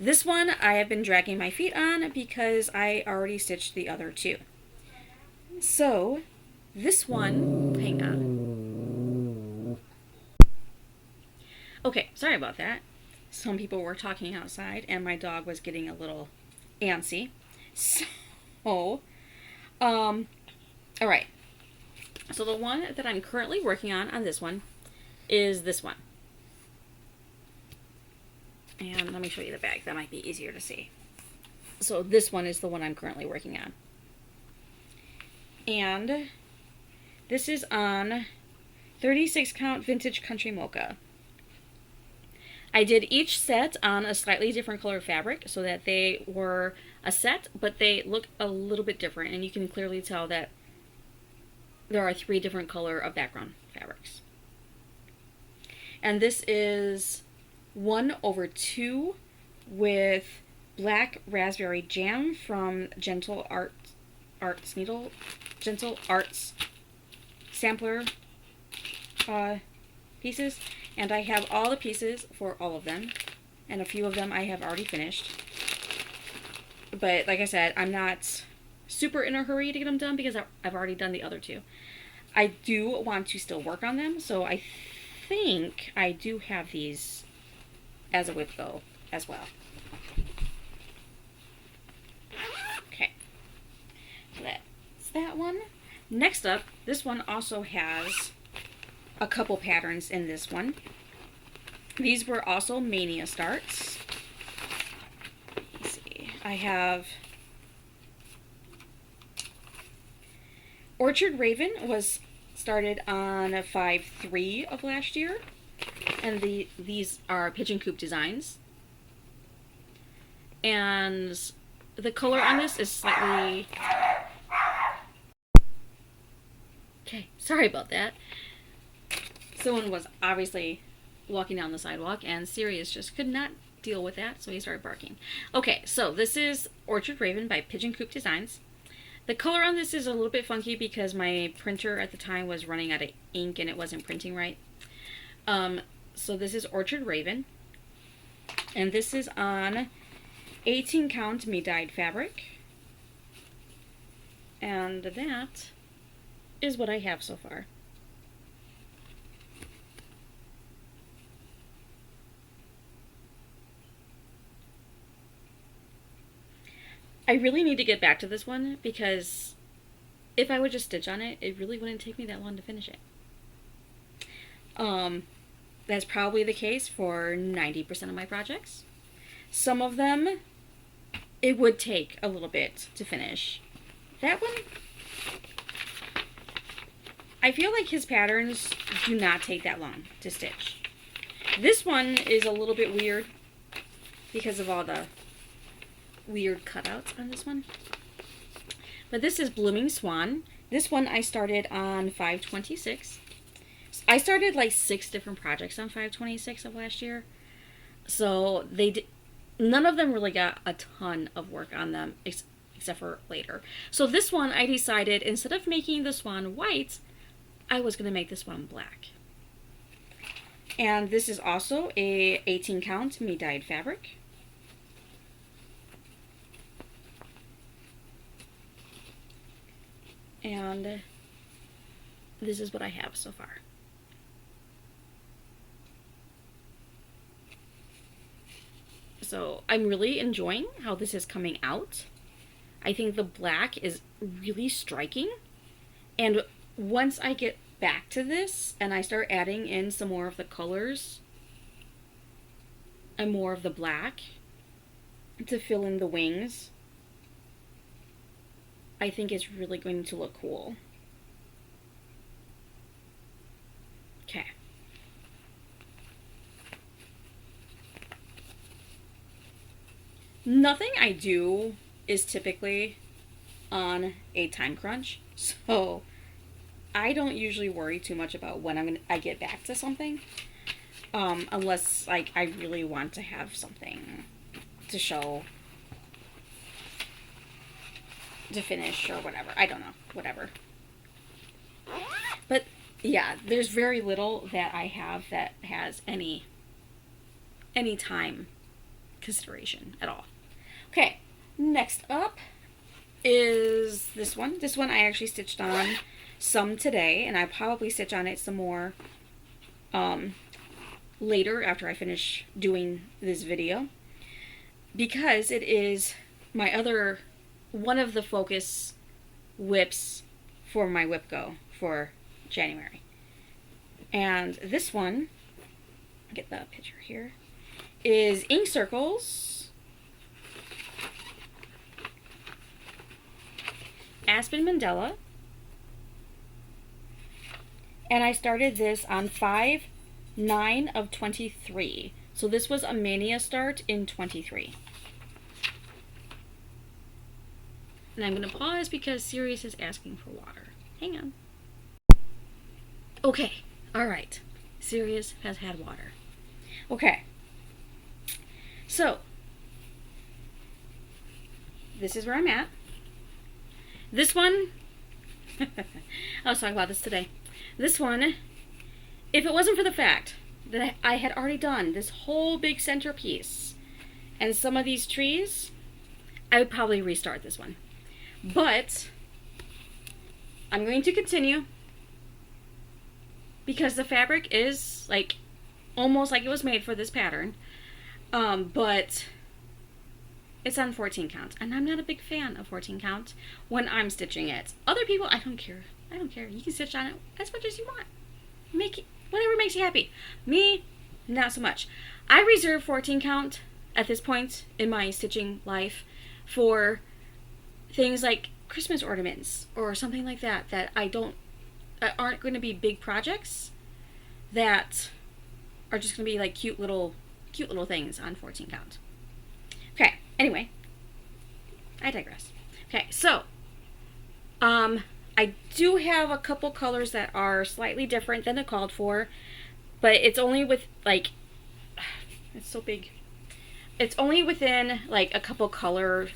This one I have been dragging my feet on because I already stitched the other two. So this one, hang on. Okay, sorry about that. Some people were talking outside and my dog was getting a little antsy. So, all right. So the one that I'm currently working on this one, is this one. And let me show you the bag. That might be easier to see. So this one is the one I'm currently working on. And this is on 36 count vintage country mocha. I did each set on a slightly different color fabric so that they were a set, but they look a little bit different, and you can clearly tell that there are 3 different color of background fabrics. And this is 1/2 with black raspberry jam from Gentle Arts sampler pieces. And I have all the pieces for all of them, and a few of them I have already finished. But like I said, I'm not super in a hurry to get them done because I've already done the other 2. I do want to still work on them, so I think I do have these as a WIP go as well. Okay, so that's that one. Next up, this one also has a couple patterns in this one. These were also Mania starts. Let's see. I have Orchard Raven was started on 5/3 of last year, and these are pigeon coop designs. And the color on this is slightly... Okay, sorry about that. Someone was obviously walking down the sidewalk, and Sirius just could not deal with that, so he started barking. Okay, so this is Orchard Raven by Pigeon Coop Designs. The color on this is a little bit funky because my printer at the time was running out of ink and it wasn't printing right. So this is Orchard Raven, and this is on 18 count me-dyed fabric, and that is what I have so far. I really need to get back to this one because if I would just stitch on it, it really wouldn't take me that long to finish it. That's probably the case for 90% of my projects. Some of them, it would take a little bit to finish. That one, I feel like his patterns do not take that long to stitch. This one is a little bit weird because of all the weird cutouts on this one. But this is Blooming Swan. This one I started on 5/26. I started like 6 different projects on 5/26 of last year. So none of them really got a ton of work on them except for later. So this one I decided instead of making the swan white, I was going to make this one black. And this is also a 18 count me-dyed fabric. And this is what I have so far. So I'm really enjoying how this is coming out. I think the black is really striking. And once I get back to this and I start adding in some more of the colors and more of the black to fill in the wings, I think it's really going to look cool. Okay. Nothing I do is typically on a time crunch, so I don't usually worry too much about when I get back to something, unless like I really want to have something to show, to finish or whatever. I don't know, whatever. But yeah, there's very little that I have that has any time consideration at all. Okay, next up is this one. This one I actually stitched on some today, and I'll probably stitch on it some more later after I finish doing this video, because it is my other one of the focus WIPs for my WIP Go for January. And this one, get the picture here, is ink circles, Aspen Mandela, and I started this on 5/9 of 23. So this was a mania start in 23. And I'm going to pause because Sirius is asking for water. Hang on. Okay, alright. Sirius has had water. Okay. So, this is where I'm at. This one, I was talking about this today. This one, if it wasn't for the fact that I had already done this whole big centerpiece and some of these trees, I would probably restart this one. But I'm going to continue because the fabric is like almost like it was made for this pattern, but it's on 14 count, and I'm not a big fan of 14 count when I'm stitching it. Other people, I don't care. I don't care. You can stitch on it as much as you want. Make it, whatever makes you happy. Me, not so much. I reserve 14 count at this point in my stitching life for things like Christmas ornaments or something like that that aren't going to be big projects, that are just going to be like cute little things on 14 count. Okay, anyway, I digress. Okay, so I do have a couple colors that are slightly different than the called for, but it's only with like, it's so big. It's only within like a couple color,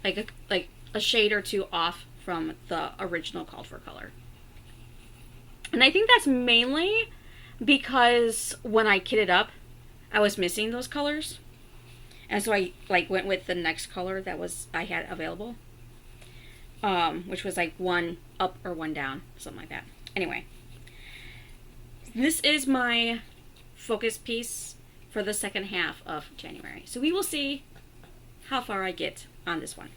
like a shade or two off from the original called for color. And I think that's mainly because when I kitted up, I was missing those colors. And so I like went with the next color that I had available. Which was like one up or one down, something like that. Anyway, this is my focus piece for the second half of January. So we will see how far I get on this one.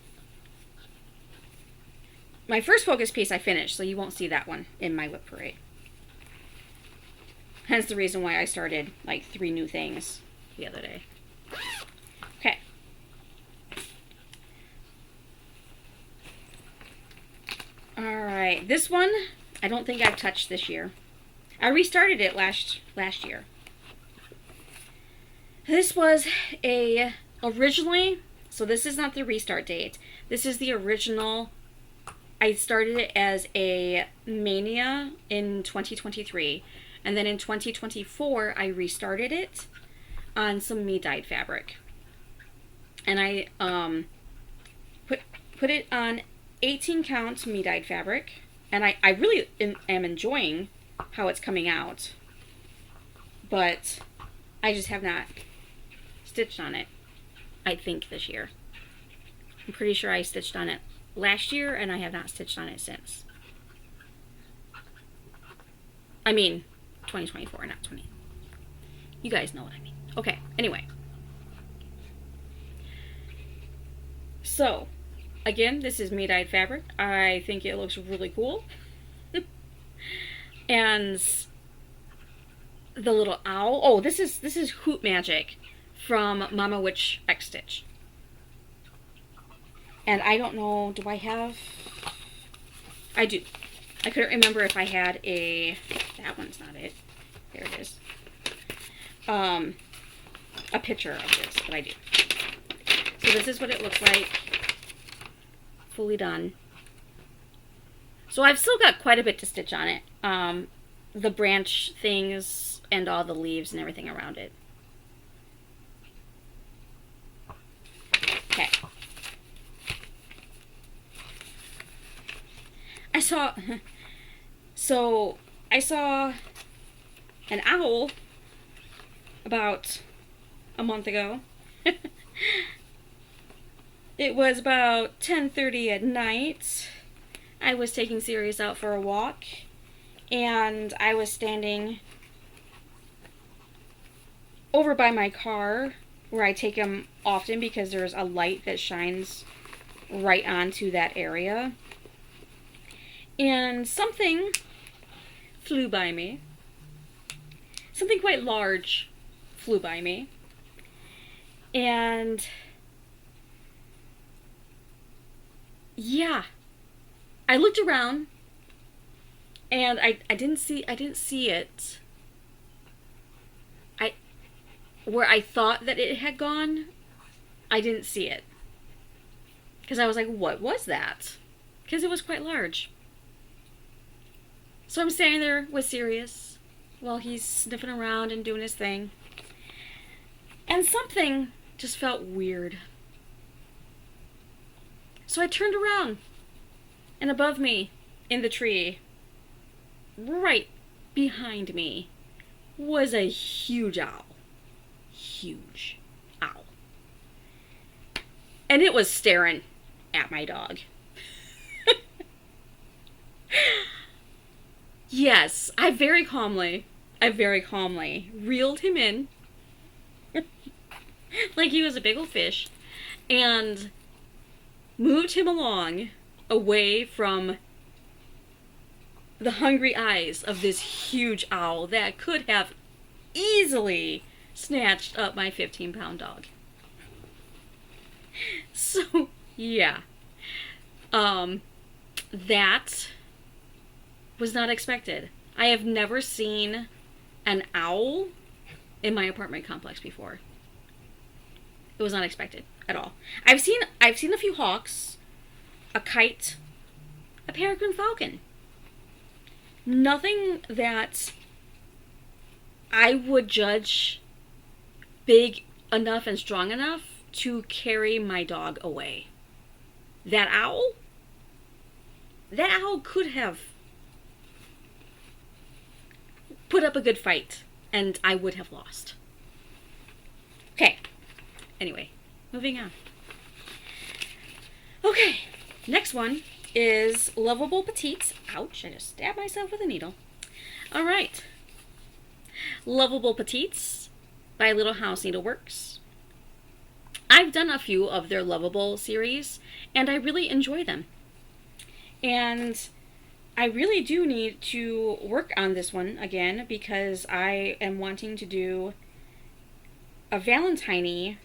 My first focus piece I finished, so you won't see that one in my WIP parade. Hence the reason why I started like 3 new things the other day. Okay. Alright, this one I don't think I've touched this year. I restarted it last year. This was originally, so this is not the restart date. This is the original. I started it as a mania in 2023, and then in 2024 I restarted it on some me-dyed fabric. And I put it on 18 count me-dyed fabric, and I really am enjoying how it's coming out, but I just have not stitched on it, I think, this year. I'm pretty sure I stitched on it last year, and I have not stitched on it since. I mean 2024, not 20. You guys know what I mean. Okay, anyway. So, again, this is me-dyed fabric. I think it looks really cool. And the little owl. Oh, this is Hoot Magic from Mama Witch X Stitch. And I don't know, do I have? I do. I couldn't remember if I had that one's not it. There it is. A picture of this, but I do. So this is what it looks like, fully done. So I've still got quite a bit to stitch on it. The branch things and all the leaves and everything around it. Okay. I saw an owl about a month ago It was about 10:30 at night. I was taking Sirius out for a walk, and I was standing over by my car where I take him often because there's a light that shines right onto that area. And something flew by me. Something quite large flew by me. And yeah, I looked around and I didn't see it. Where I thought that it had gone, I didn't see it. Because I was like, what was that? Because it was quite large. So I'm standing there with Sirius while he's sniffing around and doing his thing. And something just felt weird. So I turned around. And above me, in the tree, right behind me, was a huge owl. Huge owl. And it was staring at my dog. Yes, I very calmly reeled him in like he was a big old fish and moved him along away from the hungry eyes of this huge owl that could have easily snatched up my 15-pound dog. So, yeah. That was not expected. I have never seen an owl in my apartment complex before. It was not expected at all. I've seen a few hawks, a kite, a peregrine falcon. Nothing that I would judge big enough and strong enough to carry my dog away. That owl could have put up a good fight, and I would have lost. Okay. Anyway, moving on. Okay, next one is Lovable Petites. Ouch, I just stabbed myself with a needle. All right. Lovable Petites by Little House Needleworks. I've done a few of their Lovable series, and I really enjoy them. And I really do need to work on this one again because I am wanting to do a Valentine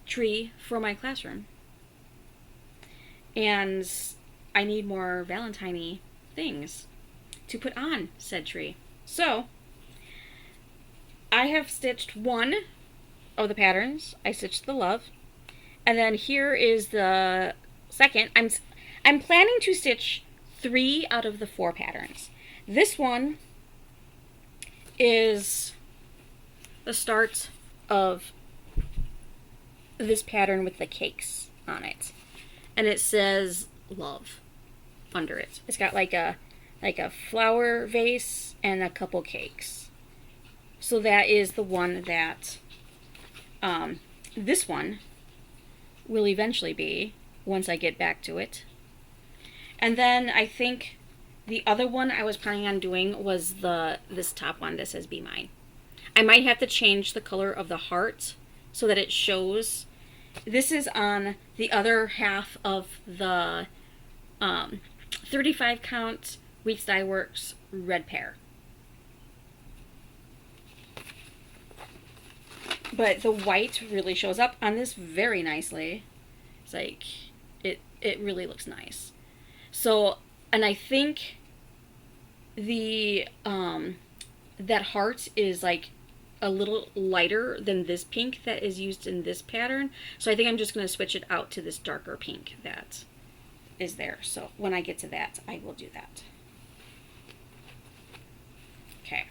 tree for my classroom. And I need more Valentine things to put on said tree. So, I have stitched one of the patterns. I stitched the love. And then here is the second. I'm planning to stitch 3 out of the 4 patterns. This one is the start of this pattern with the cakes on it. And it says love under it. It's got like a flower vase and a couple cakes. So that is the one that this one will eventually be once I get back to it. And then I think the other one I was planning on doing was this top one that says Be Mine. I might have to change the color of the heart so that it shows. This is on the other half of the 35 count Weeks Dye Works red pear. But the white really shows up on this very nicely. It's like, it really looks nice. So, and I think the, that heart is like a little lighter than this pink that is used in this pattern. So I think I'm just going to switch it out to this darker pink that is there. So when I get to that, I will do that. Okay.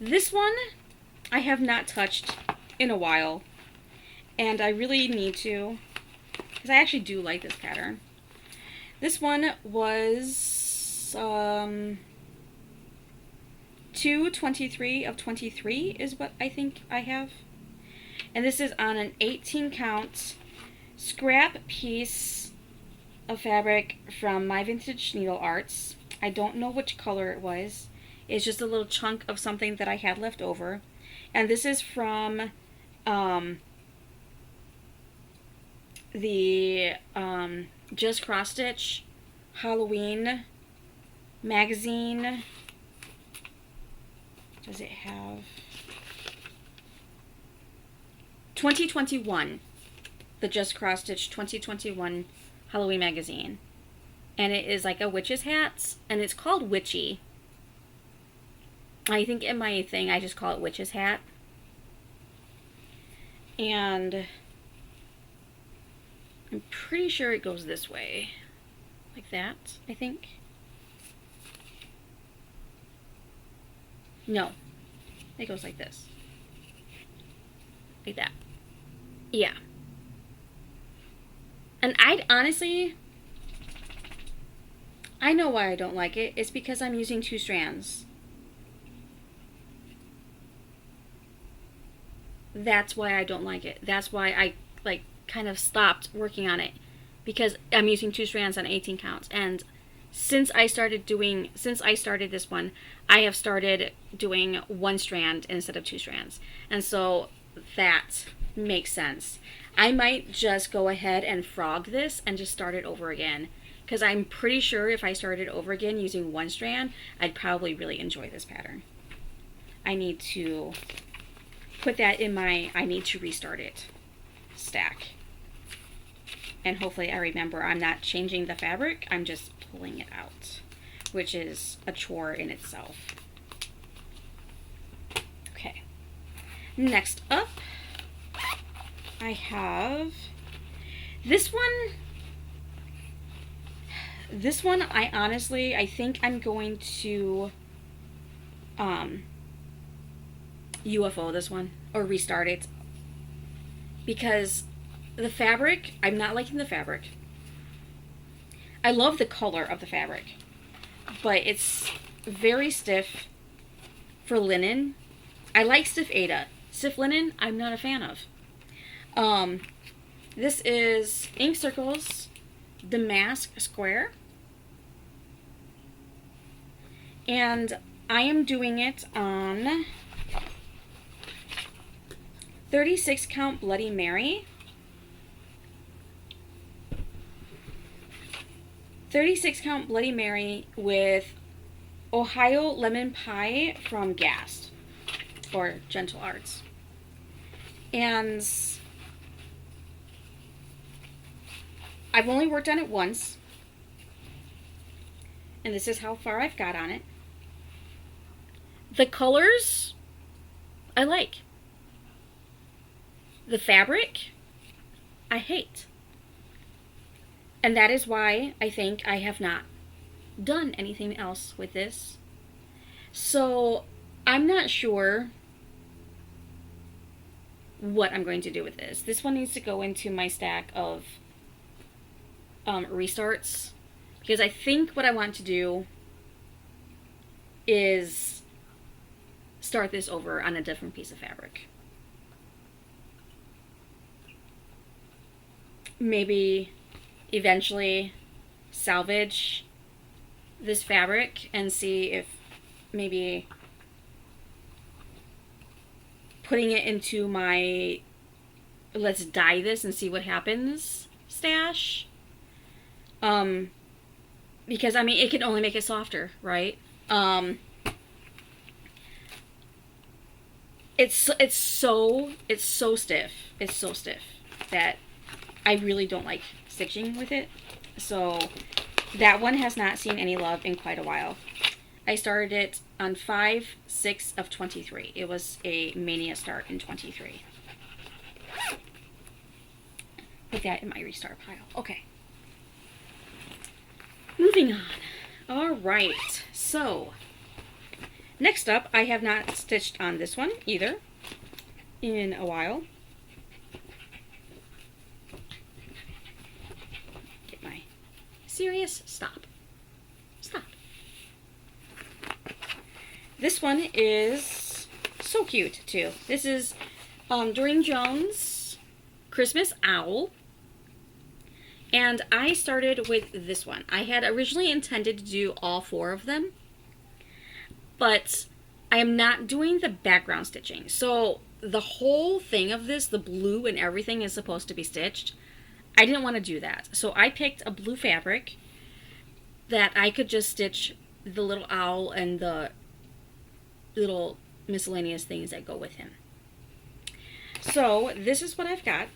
This one I have not touched in a while, and I really need to, because I actually do like this pattern. This one was 223 of 23 is what I think I have. And this is on an 18 count scrap piece of fabric from My Vintage Needle Arts. I don't know which color it was. It's just a little chunk of something that I had left over. And this is from the Just Cross Stitch Halloween magazine. Does it have 2021? The Just Cross Stitch 2021 Halloween magazine. And it is like a witch's hat, and it's called Witchy. I think in my thing I just call it witch's hat. And I'm pretty sure it goes this way. Like that, I think. No. It goes like this. Like that. Yeah. And I'd honestly... I know why I don't like it. It's because I'm using 2 strands. That's why I don't like it. That's why I kind of stopped working on it, because I'm using 2 strands on 18 counts. And since I started this one, I have started doing 1 strand instead of 2 strands. And so that makes sense. I might just go ahead and frog this and just start it over again, because I'm pretty sure if I started over again using 1 strand, I'd probably really enjoy this pattern. I need to put that in my I need to restart it stack. And hopefully I remember I'm not changing the fabric, I'm just pulling it out, which is a chore in itself. Okay. Next up, I have this one. This one, I think I'm going to UFO this one, or restart it, because the fabric, I'm not liking the fabric. I love the color of the fabric, but it's very stiff for linen. I like stiff Aida. Stiff linen, I'm not a fan of. This is Ink Circles Damask Square, and I am doing it on 36 count Bloody Mary, 36 count Bloody Mary with Ohio Lemon Pie from Gast, or Gentle Arts. And I've only worked on it once, and this is how far I've got on it. The colors I like. The fabric I hate. And that is why I think I have not done anything else with this. So I'm not sure what I'm going to do with this. This one needs to go into my stack of restarts, because I think what I want to do is start this over on a different piece of fabric. Maybe eventually salvage this fabric and see if maybe putting it into my let's dye this and see what happens stash. Because I mean, it can only make it softer, right? It's so stiff. It's so stiff that I really don't like stitching with it. So that one has not seen any love in quite a while. I started it on 5/6 of 23. It was a mania start in 23. Put that in my restart pile. Okay. Moving on. All right. So next up, I have not stitched on this one either in a while. Get my serious stop. Stop. This one is so cute too. This is Doreen Jones' Christmas Owl. And I started with this one. I had originally intended to do all 4 of them, but I am not doing the background stitching. So the whole thing of this, the blue and everything, is supposed to be stitched. I didn't want to do that. So I picked a blue fabric that I could just stitch the little owl and the little miscellaneous things that go with him. So this is what I've got.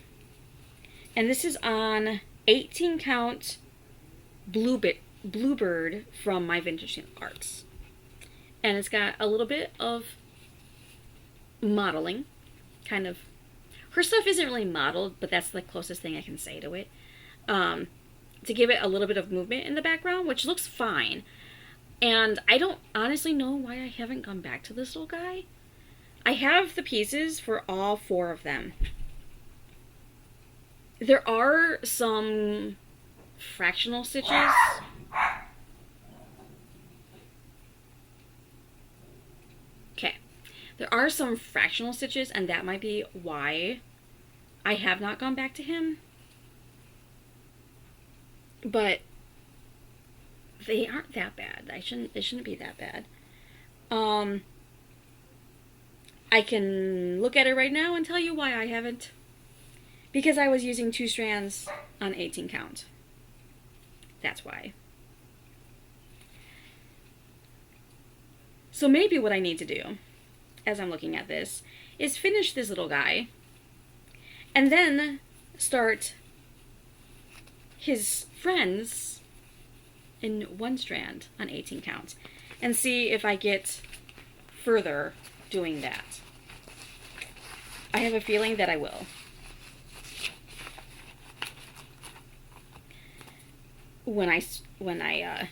And this is on 18 count Bluebird from my Vintage Arts. And it's got a little bit of modeling, kind of. Her stuff isn't really modeled, but that's the closest thing I can say to it. To give it a little bit of movement in the background, which looks fine. And I don't honestly know why I haven't gone back to this little guy. I have the pieces for all 4 of them. There are some fractional stitches. Okay. There are some fractional stitches, and that might be why I have not gone back to him. But they aren't that bad. It shouldn't be that bad. I can look at it right now and tell you why I haven't. Because I was using 2 strands on 18 count. That's why. So maybe what I need to do, as I'm looking at this, is finish this little guy, and then start his friends in 1 strand on 18 count, and see if I get further doing that. I have a feeling that I will. When I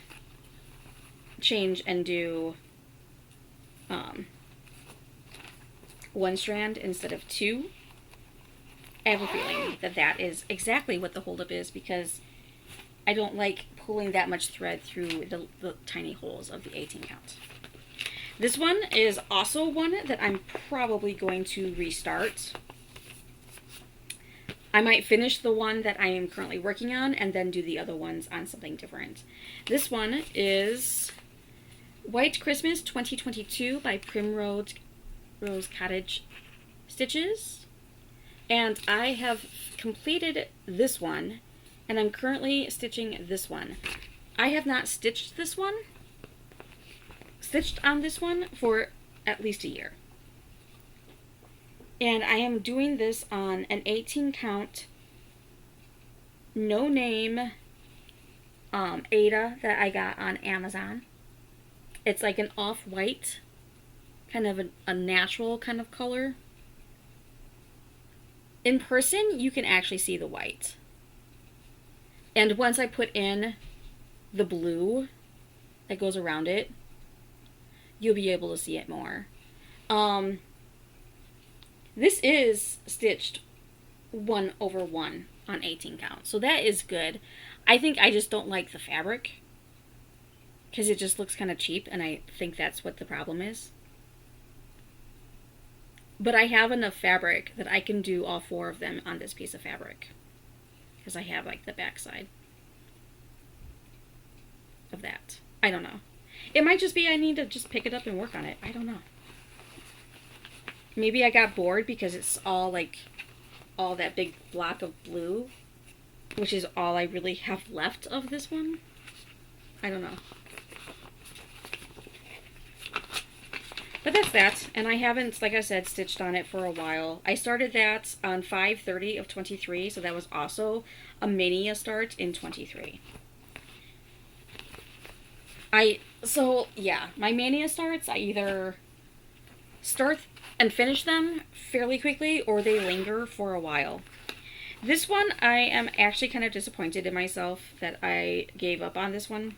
change and do 1 strand instead of 2, I have a feeling that that is exactly what the holdup is, because I don't like pulling that much thread through the tiny holes of the 18 count. This one is also one that I'm probably going to restart. I might finish the one that I am currently working on and then do the other ones on something different. This one is White Christmas 2022 by Primrose Cottage Stitches. And I have completed this one, and I'm currently stitching this one. I have not stitched on this one for at least a year. And I am doing this on an 18 count, no name Ada that I got on Amazon. It's like an off-white, kind of a natural kind of color. In person, you can actually see the white. And once I put in the blue that goes around it, you'll be able to see it more. This is stitched 1/1 on 18 count, so that is good. I think I just don't like the fabric, because it just looks kind of cheap, and I think that's what the problem is. But I have enough fabric that I can do all 4 of them on this piece of fabric, because I have like the back side of that. I don't know. It might just be I need to just pick it up and work on it. I don't know. Maybe I got bored because it's all like all that big block of blue, which is all I really have left of this one. I don't know. But that's that, and I haven't, like I said, stitched on it for a while. I started that on 5/30 of 23, so that was also a mania start in 23. So yeah, my mania starts, I either start and finish them fairly quickly, or they linger for a while. This one, I am actually kind of disappointed in myself that I gave up on this one.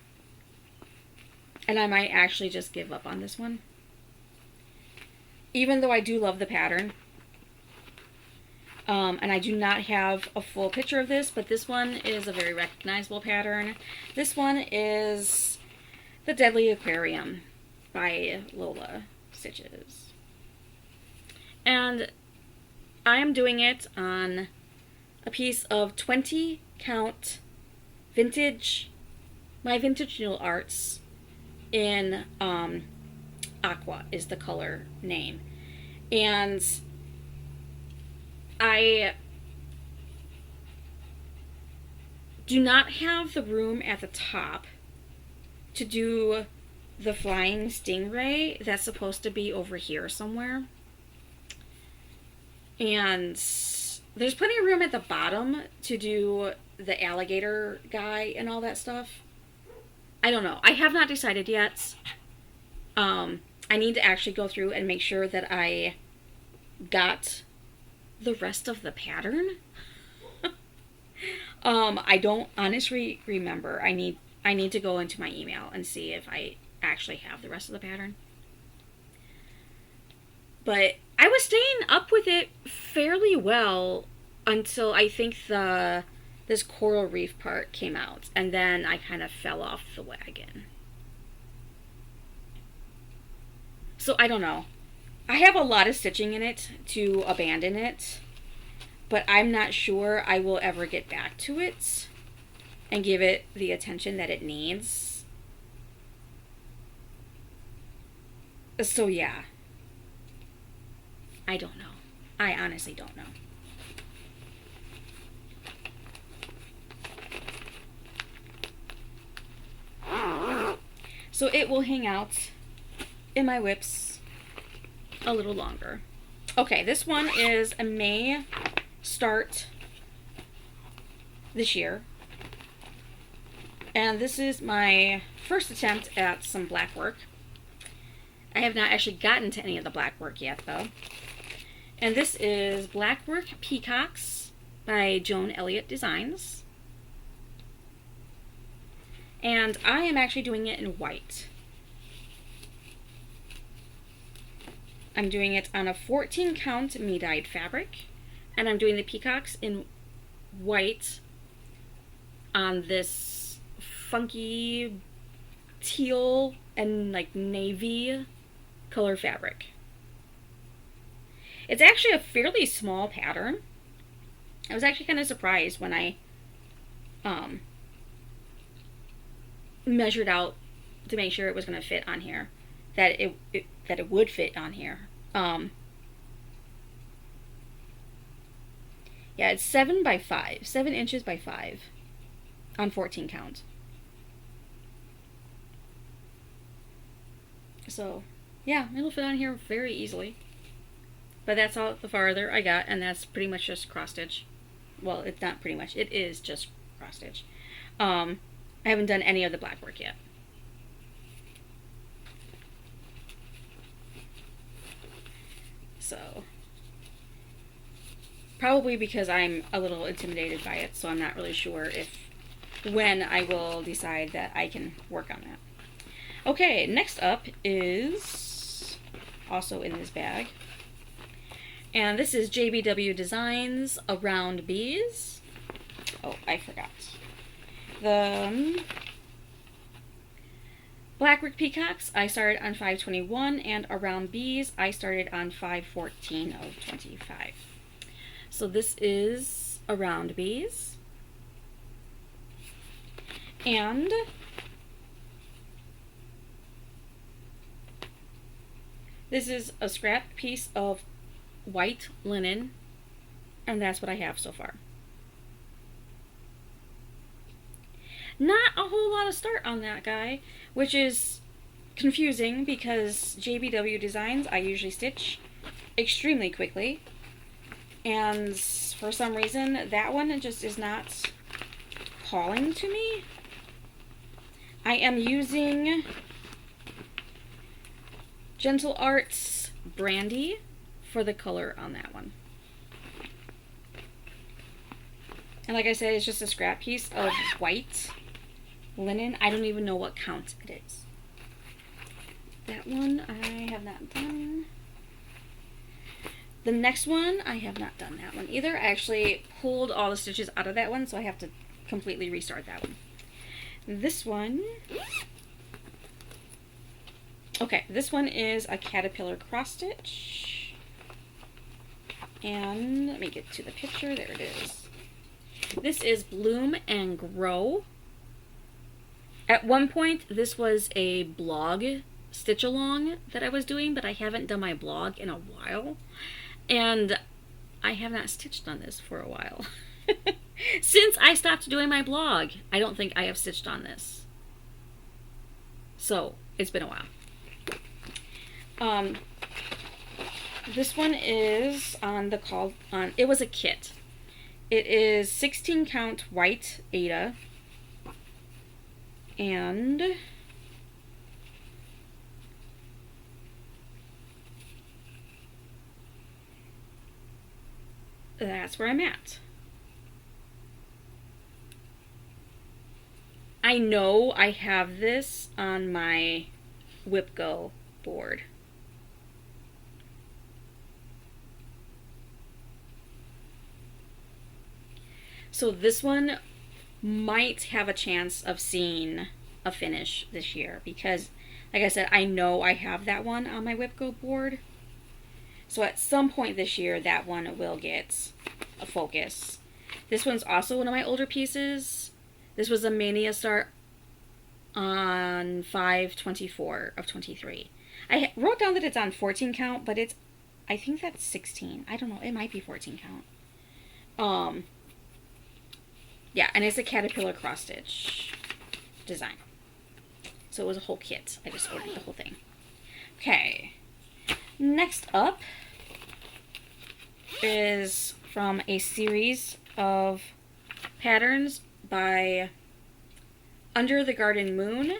And I might actually just give up on this one. Even though I do love the pattern. And I do not have a full picture of this, but this one is a very recognizable pattern. This one is the Deadly Aquarium. by Lola Stitches. And I am doing it on a piece of 20 count vintage, my vintage needle arts in Aqua is the color name. And I do not have the room at the top to do the flying stingray that's supposed to be over here somewhere. And there's plenty of room at the bottom to do the alligator guy and all that stuff. I don't know. I have not decided yet. I need to actually go through and make sure that I got the rest of the pattern. I don't honestly remember. I need to go into my email and see if I actually have the rest of the pattern. But I was staying up with it fairly well until I think this coral reef part came out, and then I kind of fell off the wagon. So I don't know. I have a lot of stitching in it to abandon it, but I'm not sure I will ever get back to it and give it the attention that it needs. So yeah. I don't know. I honestly don't know. So it will hang out in my WIPs a little longer. Okay, this one is a May start this year. And this is my first attempt at some black work. I have not actually gotten to any of the black work yet, though. And this is Black Work Peacocks by Joan Elliott Designs. And I am actually doing it in white. I'm doing it on a 14 count me-dyed fabric. And I'm doing the peacocks in white on this funky teal and like navy color fabric. It's actually a fairly small pattern. I was actually kind of surprised when I measured out to make sure it was going to fit on here, that it would fit on here. Yeah, it's 7 by 5, 7 inches by 5 on 14 count. So yeah, it'll fit on here very easily. But that's all the farther I got, and that's pretty much just cross stitch. Well, it's not pretty much, it is just cross stitch. I haven't done any of the black work yet. So probably because I'm a little intimidated by it, so I'm not really sure when I will decide that I can work on that. Okay, next up is also in this bag. And this is JBW Designs Around Bees. Oh, I forgot. The Black Work Peacocks, I started on 5/21, and Around Bees, I started on 5/14 of 25. So this is Around Bees. And this is a scrap piece of white linen, and that's what I have so far. Not a whole lot of start on that guy, which is confusing because JBW Designs I usually stitch extremely quickly, and for some reason that one just is not calling to me. I am using Gentle Arts Brandy for the color on that one. And like I said, it's just a scrap piece of white linen. I don't even know what count it is. That one I have not done. The next one, I have not done that one either. I actually pulled all the stitches out of that one, so I have to completely restart that one. This one, Okay, this one is a caterpillar cross stitch. And let me get to the picture. There it is. This is Bloom and Grow. At one point, this was a blog stitch along that I was doing, but I haven't done my blog in a while. And I have not stitched on this for a while. Since I stopped doing my blog, I don't think I have stitched on this. So, it's been a while. This one is on the it was a kit. It is 16 count white Aida. And that's where I'm at. I know I have this on my WIP Go board. So this one might have a chance of seeing a finish this year because, like I said, I know I have that one on my WIP Go board. So at some point this year, that one will get a focus. This one's also one of my older pieces. This was a Mania start on 5/24 of 23. I wrote down that it's on 14 count, but I think that's 16. I don't know. It might be 14 count. Yeah, and it's a caterpillar cross stitch design. So it was a whole kit. I just ordered the whole thing. Okay. Next up is from a series of patterns by Under the Garden Moon.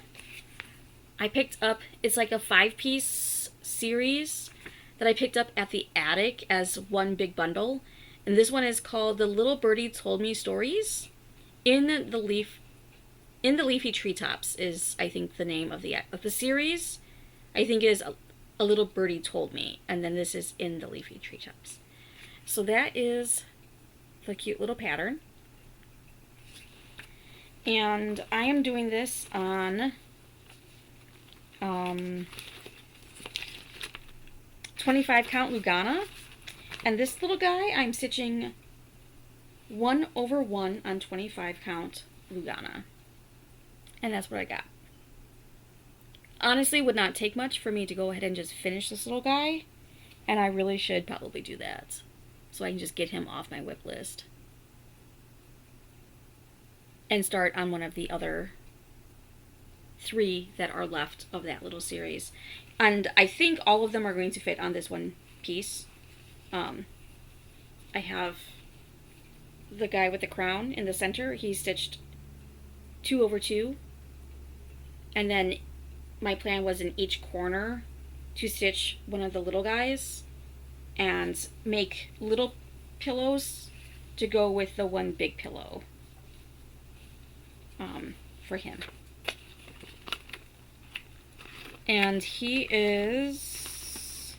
I picked up, it's like a 5-piece series that I picked up at the attic as one big bundle. And this one is called The Little Birdie Told Me Stories. In the Leafy Treetops is, I think, the name of the series. I think is A Little Birdie Told Me. And then this is In the Leafy Treetops. So that is the cute little pattern. And I am doing this on 25 count Lugana. And this little guy I'm stitching 1/1 on 25 count Lugana. And that's what I got. Honestly, would not take much for me to go ahead and just finish this little guy. And I really should probably do that. So I can just get him off my WIP list. And start on one of the other 3 that are left of that little series. And I think all of them are going to fit on this one piece. I have the guy with the crown in the center. He stitched 2/2. And then my plan was in each corner to stitch one of the little guys and make little pillows to go with the one big pillow for him. And he is,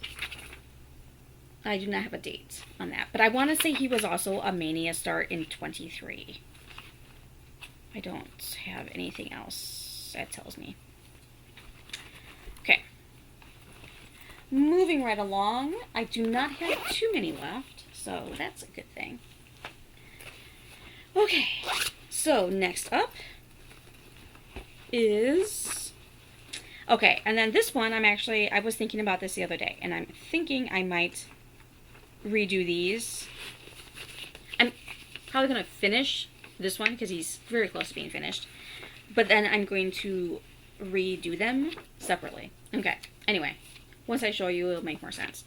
I do not have a date on that, but I want to say he was also a Mania start in 23. I don't have anything else that tells me. Okay. Moving right along, I do not have too many left, so that's a good thing. Okay, so next up is, okay, and then this one I was thinking about this the other day, and I'm thinking I might redo these. I'm probably going to finish this one because he's very close to being finished, but then I'm going to redo them separately. Okay, anyway, once I show you, it'll make more sense.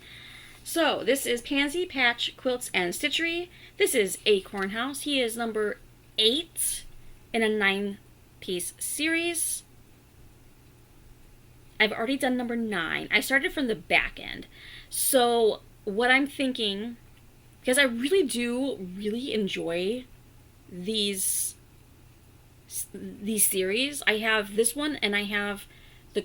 So this is Pansy Patch Quilts and Stitchery. This is Acorn House. He is number 8 in a 9-piece series. I've already done number 9. I started from the back end. So what I'm thinking, because I really enjoy these series. I have this one and I have the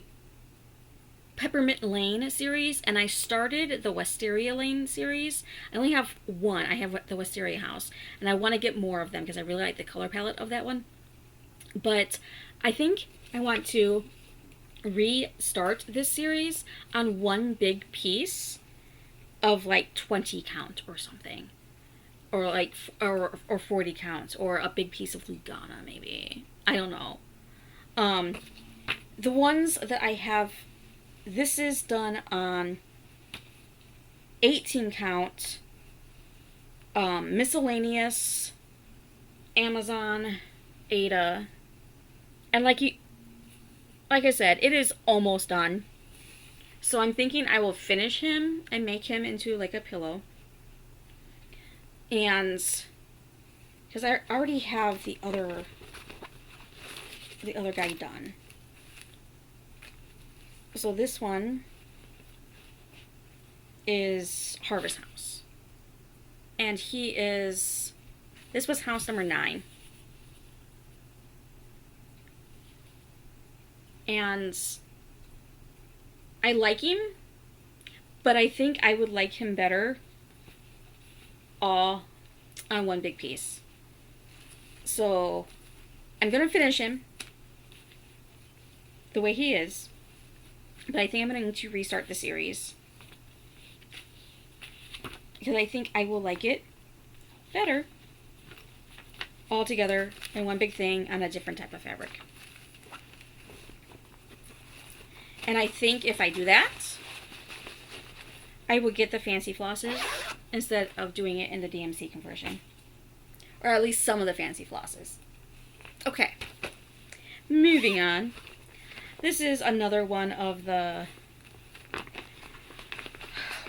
Peppermint Lane series, and I started the Wisteria Lane series. I only have one. I have the Wisteria House, and I want to get more of them because I really like the color palette of that one. But I think I want to restart this series on one big piece of like 20 count or something, or like or 40 counts, or a big piece of Lugana maybe. I don't know. The ones that I have, this is done on 18 count, miscellaneous, Amazon, Ada, and like I said, it is almost done. So I'm thinking I will finish him and make him into like a pillow. And because I already have the other guy done. So this one is Harvest House. And this was house number 9. And I like him, but I think I would like him better all on one big piece. So I'm going to finish him the way he is, but I think I'm going to restart the series because I think I will like it better all together in one big thing on a different type of fabric. And I think if I do that, I will get the fancy flosses instead of doing it in the DMC conversion. Or at least some of the fancy flosses. Okay. Moving on. This is another one of the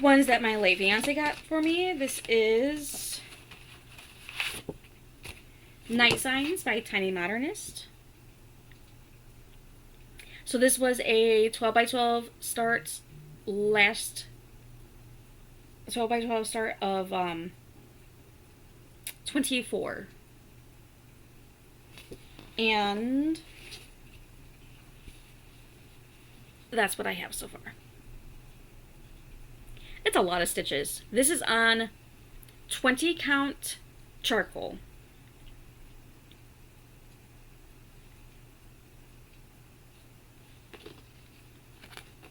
ones that my late fiance got for me. This is Night Signs by Tiny Modernist. So this was a 12 by 12 start, last 12 by 12 start of 24. And that's what I have so far. It's a lot of stitches. This is on 20 count charcoal.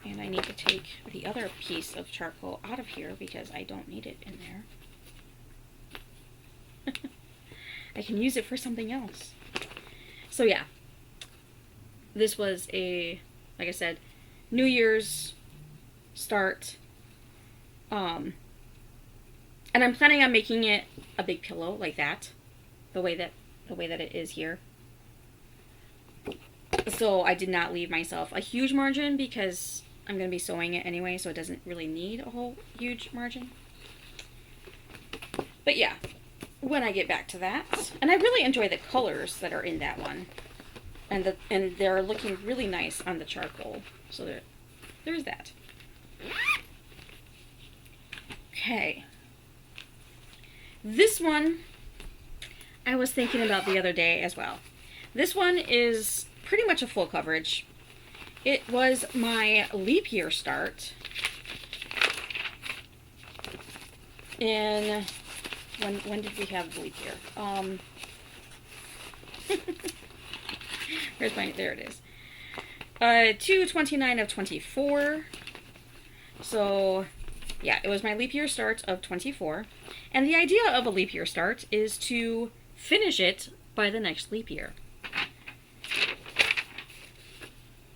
And I need to take the other piece of charcoal out of here because I don't need it in there. I can use it for something else. So yeah, this was a, like I said, New Year's start. And I'm planning on making it a big pillow like that, the way that it is here. So I did not leave myself a huge margin because I'm going to be sewing it anyway, so it doesn't really need a whole huge margin. But yeah, when I get back to that. And I really enjoy the colors that are in that one. And they're looking really nice on the charcoal. So there's that. Okay. This one I was thinking about the other day as well. This one is pretty much a full coverage. It was my leap year start in, when did we have the leap year? Where's my, there it is. 2/29 of 24. So yeah, it was my leap year start of 24. And the idea of a leap year start is to finish it by the next leap year.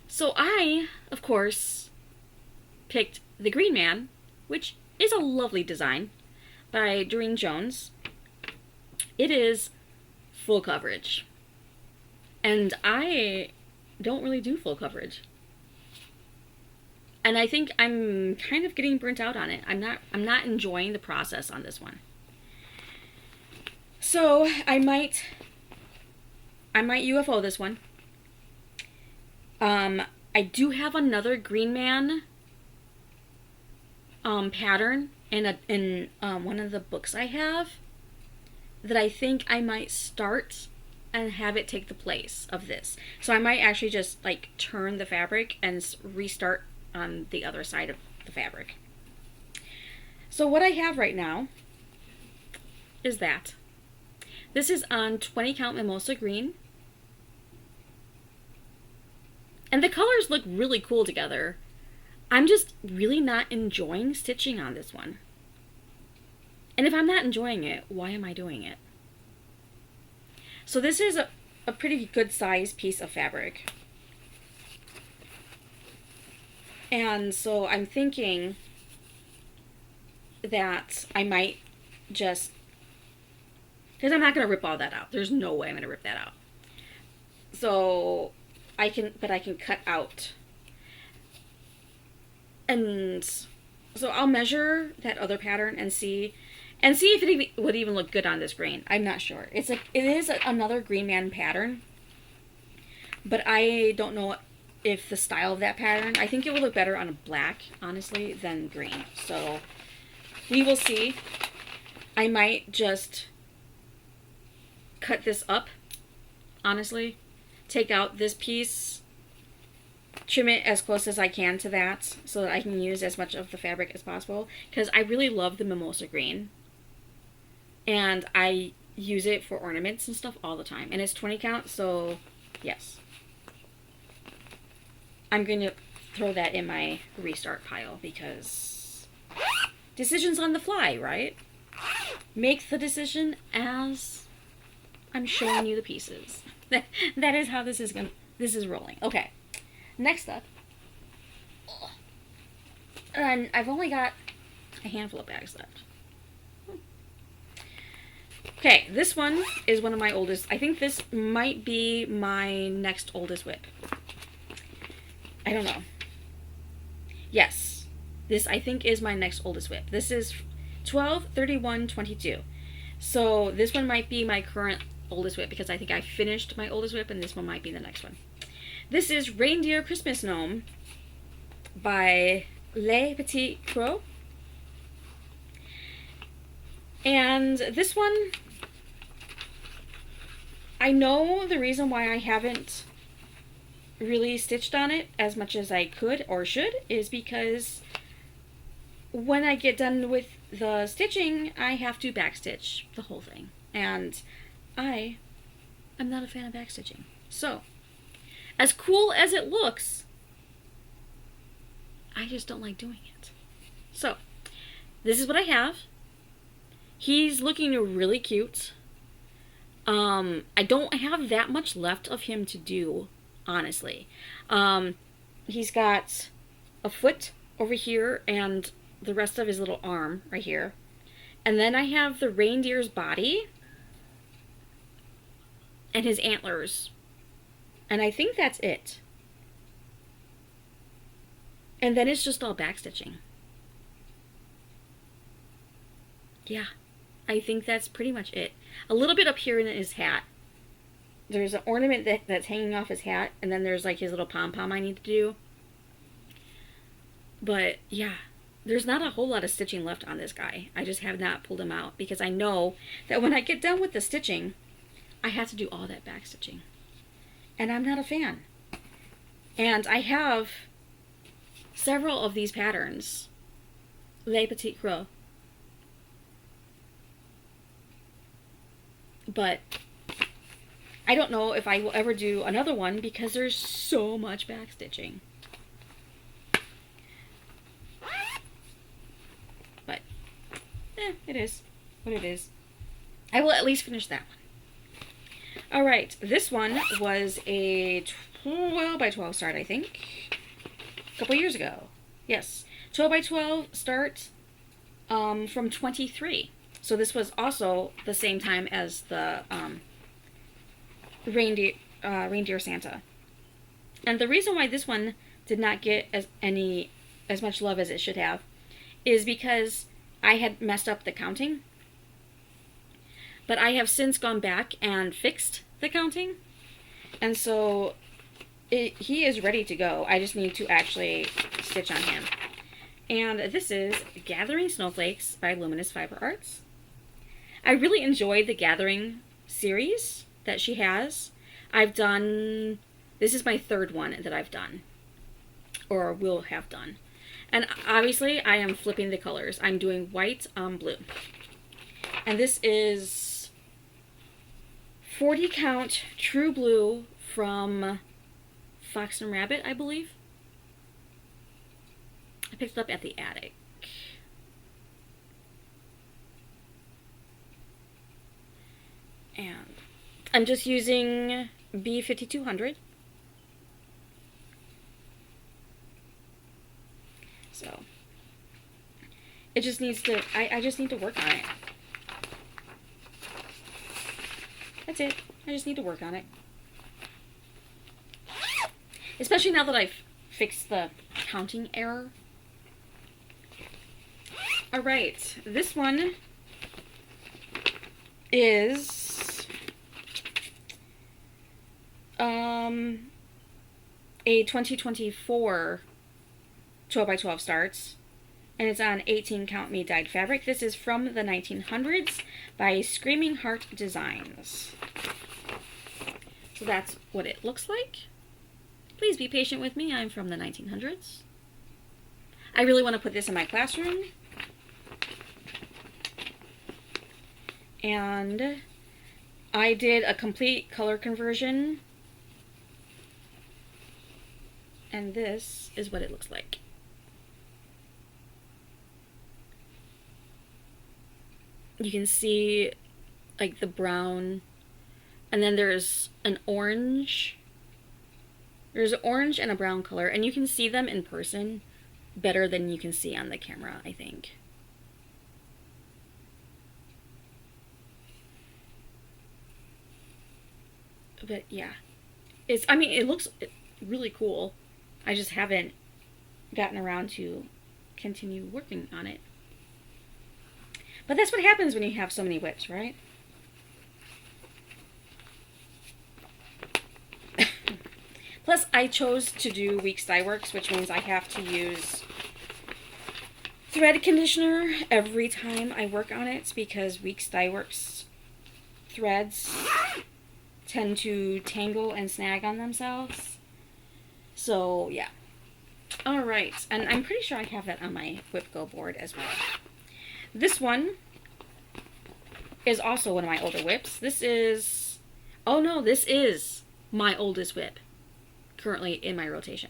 So I, of course, picked The Green Man, which is a lovely design, by Doreen Jones. It is full coverage. And I don't really do full coverage. And I think I'm kind of getting burnt out on it. I'm not enjoying the process on this one. So I might UFO this one. I do have another Green Man pattern in one of the books I have that I think I might start and have it take the place of this. So I might actually just like turn the fabric and restart on the other side of the fabric. So what I have right now is that. This is on 20 count Mimosa Green. And the colors look really cool together. I'm just really not enjoying stitching on this one. And if I'm not enjoying it, why am I doing it? So this is a pretty good size piece of fabric. And so I'm thinking that I might just, because I'm not going to rip all that out. There's no way I'm going to rip that out. So I can cut out. And so I'll measure that other pattern and see if it would even look good on this green. I'm not sure. It is another Green Man pattern, but I don't know if the style of that pattern, I think it would look better on a black, honestly, than green. So we will see. I might just cut this up, honestly. Take out this piece, trim it as close as I can to that so that I can use as much of the fabric as possible, because I really love the mimosa green. And I use it for ornaments and stuff all the time. And it's 20 count, so yes. I'm going to throw that in my restart pile because decisions on the fly, right? Make the decision as I'm showing you the pieces. That is how this is rolling. Okay. Next up. And I've only got a handful of bags left. Okay, this one is one of my oldest. I think this might be my next oldest WIP. I don't know. Yes, this I think is my next oldest WIP. This is 12/31/22. So this one might be my current oldest WIP because I think I finished my oldest WIP, and this one might be the next one. This is Reindeer Christmas Gnome by Les Petits Crocs. And this one, I know the reason why I haven't really stitched on it as much as I could or should is because when I get done with the stitching, I have to backstitch the whole thing. And I am not a fan of backstitching. So, as cool as it looks, I just don't like doing it. So, this is what I have. He's looking really cute. I don't have that much left of him to do, honestly. He's got a foot over here and the rest of his little arm right here. And then I have the reindeer's body and his antlers. And I think that's it. And then it's just all backstitching. Yeah, I think that's pretty much it. A little bit up here in his hat. There's an ornament that's hanging off his hat, and then there's like his little pom-pom I need to do. But yeah, there's not a whole lot of stitching left on this guy. I just have not pulled him out because I know that when I get done with the stitching, I have to do all that back stitching. And I'm not a fan. And I have several of these patterns. Les Petits Crocs. But I don't know if I will ever do another one because there's so much backstitching. But, it is what it is. I will at least finish that one. Alright, this one was a 12 by 12 start, I think. A couple years ago. Yes. 12 by 12 start from 23. So this was also the same time as the Reindeer Santa. And the reason why this one did not get as much love as it should have is because I had messed up the counting. But I have since gone back and fixed the counting. And so he is ready to go. I just need to actually stitch on him. And this is Gathering Snowflakes by Luminous Fiber Arts. I really enjoy the Gathering series that she has. This is my third one that I've done, or will have done. And obviously I am flipping the colors. I'm doing white on blue. And this is 40 count True Blue from Fox and Rabbit, I believe. I picked it up at the attic. And I'm just using B5200. So it just needs to, I just need to work on it. That's it. I just need to work on it. Especially now that I've fixed the counting error. Alright, this one is a 2024 12x12 starts, and it's on 18 count me dyed fabric. This is from the 1900s by Screaming Heart Designs. So that's what it looks like. Please be patient with me. I'm from the 1900s. I really want to put this in my classroom. And I did a complete color conversion. And this is what it looks like. You can see like the brown, and then there's an orange. There's an orange and a brown color, and you can see them in person better than you can see on the camera, I think. But yeah, I mean, it looks really cool. I just haven't gotten around to continue working on it. But that's what happens when you have so many WIPs, right? Plus, I chose to do Weeks Dye Works, which means I have to use thread conditioner every time I work on it, because Weeks Dye Works threads tend to tangle and snag on themselves. So, yeah. Alright, and I'm pretty sure I have that on my WIP Go board as well. This one is also one of my older WIPs. This is... oh no, this is my oldest WIP currently in my rotation.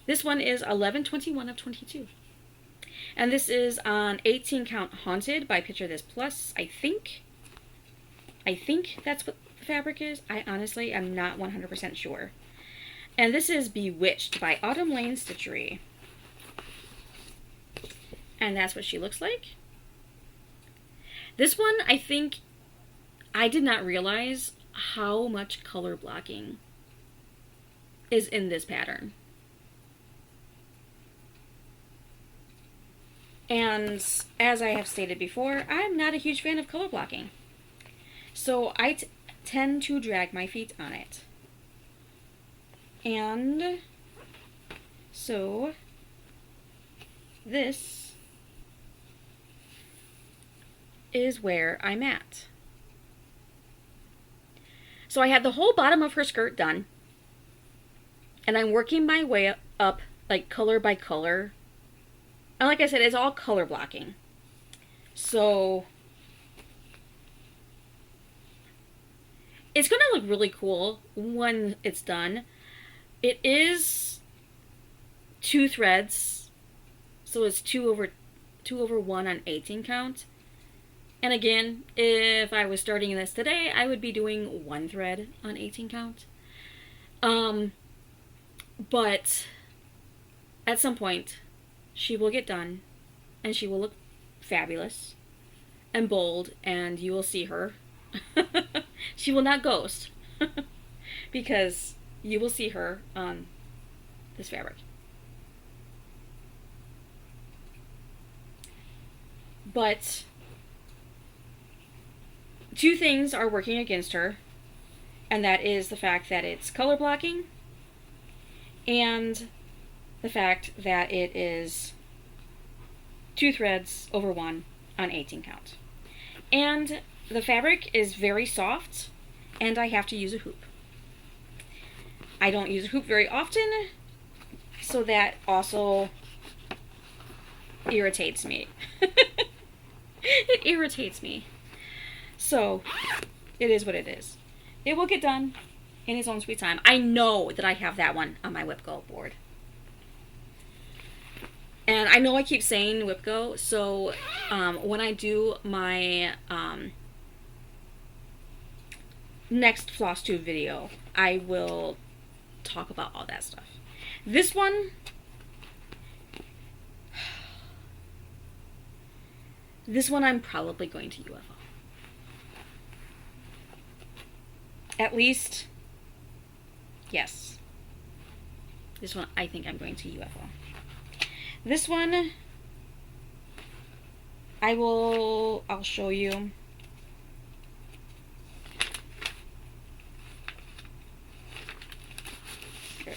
This one is 1121 of 22. And this is on 18 count Haunted by Picture This Plus, I think. I think that's what the fabric is. I honestly am not 100% sure. And this is Bewitched by Autumn Lane Stitchery. And that's what she looks like. This one, I think, I did not realize how much color blocking is in this pattern. And as I have stated before, I'm not a huge fan of color blocking. So I tend to drag my feet on it. And so this is where I'm at. So I had the whole bottom of her skirt done, and I'm working my way up like color by color. And like I said, it's all color blocking. So it's gonna look really cool when it's done. It is 2 threads, so it's 2 over 1 on 18 count. And again, if I was starting this today, I would be doing 1 thread on 18 count. But at some point, she will get done, and she will look fabulous and bold, and you will see her. She will not ghost, because you will see her on this fabric. But 2 things are working against her, and that is the fact that it's color blocking and the fact that it is 2 threads over 1 on 18 count. And the fabric is very soft, and I have to use a hoop. I don't use a hoop very often, so that also irritates me. It irritates me. So, it is what it is. It will get done, In His Own Sweet Time. I know that I have that one on my WIP Go board. And I know I keep saying WIP Go, so when I do my next Flosstube video, I will talk about all that stuff. This one, I'm probably going to UFO. At least, yes. This one, I think I'm going to UFO. This one, I'll show you. Here.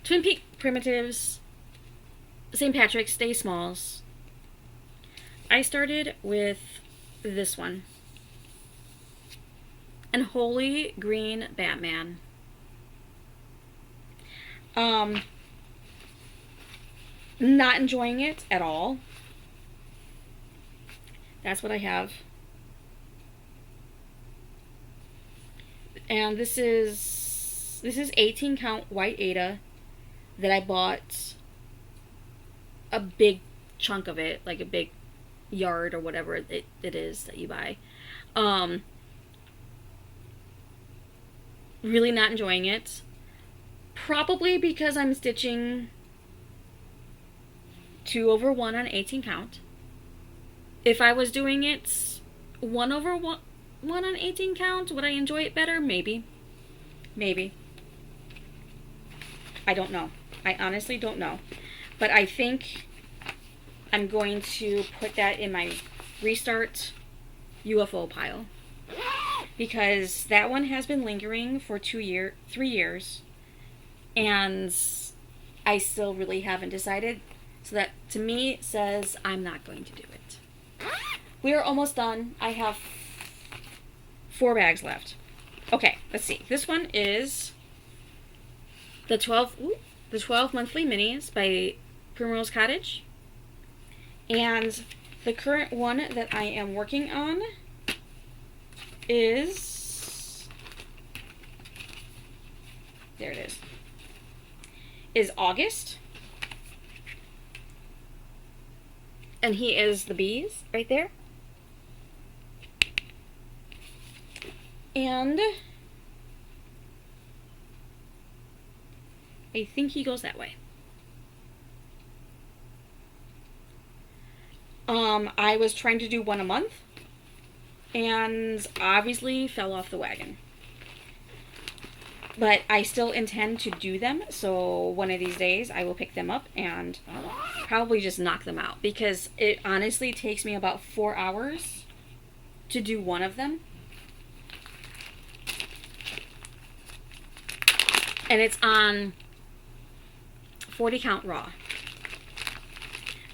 Twin Peak Primitives, St. Patrick's Day Smalls. I started with this one. And Holy Green Batman. Not enjoying it at all. That's what I have. And this is 18 count white Ada that I bought a big chunk of it, like a big yard or whatever it is that you buy. Really not enjoying it. Probably because I'm stitching 2/1 on 18 count. If I was doing it 1/1 on 18 count, would I enjoy it better? Maybe. Maybe. I don't know. I honestly don't know. But I think I'm going to put that in my restart UFO pile. Because that one has been lingering for 3 years. And I still really haven't decided. So that, to me, says I'm not going to do it. We are almost done. I have 4 bags left. Okay, let's see. This one is the 12 monthly minis by Primrose Cottage. And the current one that I am working on is, there it is August. And he is the bees right there. And I think he goes that way. I was trying to do one a month and obviously fell off the wagon. But I still intend to do them, so one of these days I will pick them up and probably just knock them out, because it honestly takes me about 4 hours to do one of them. And it's on 40 count raw.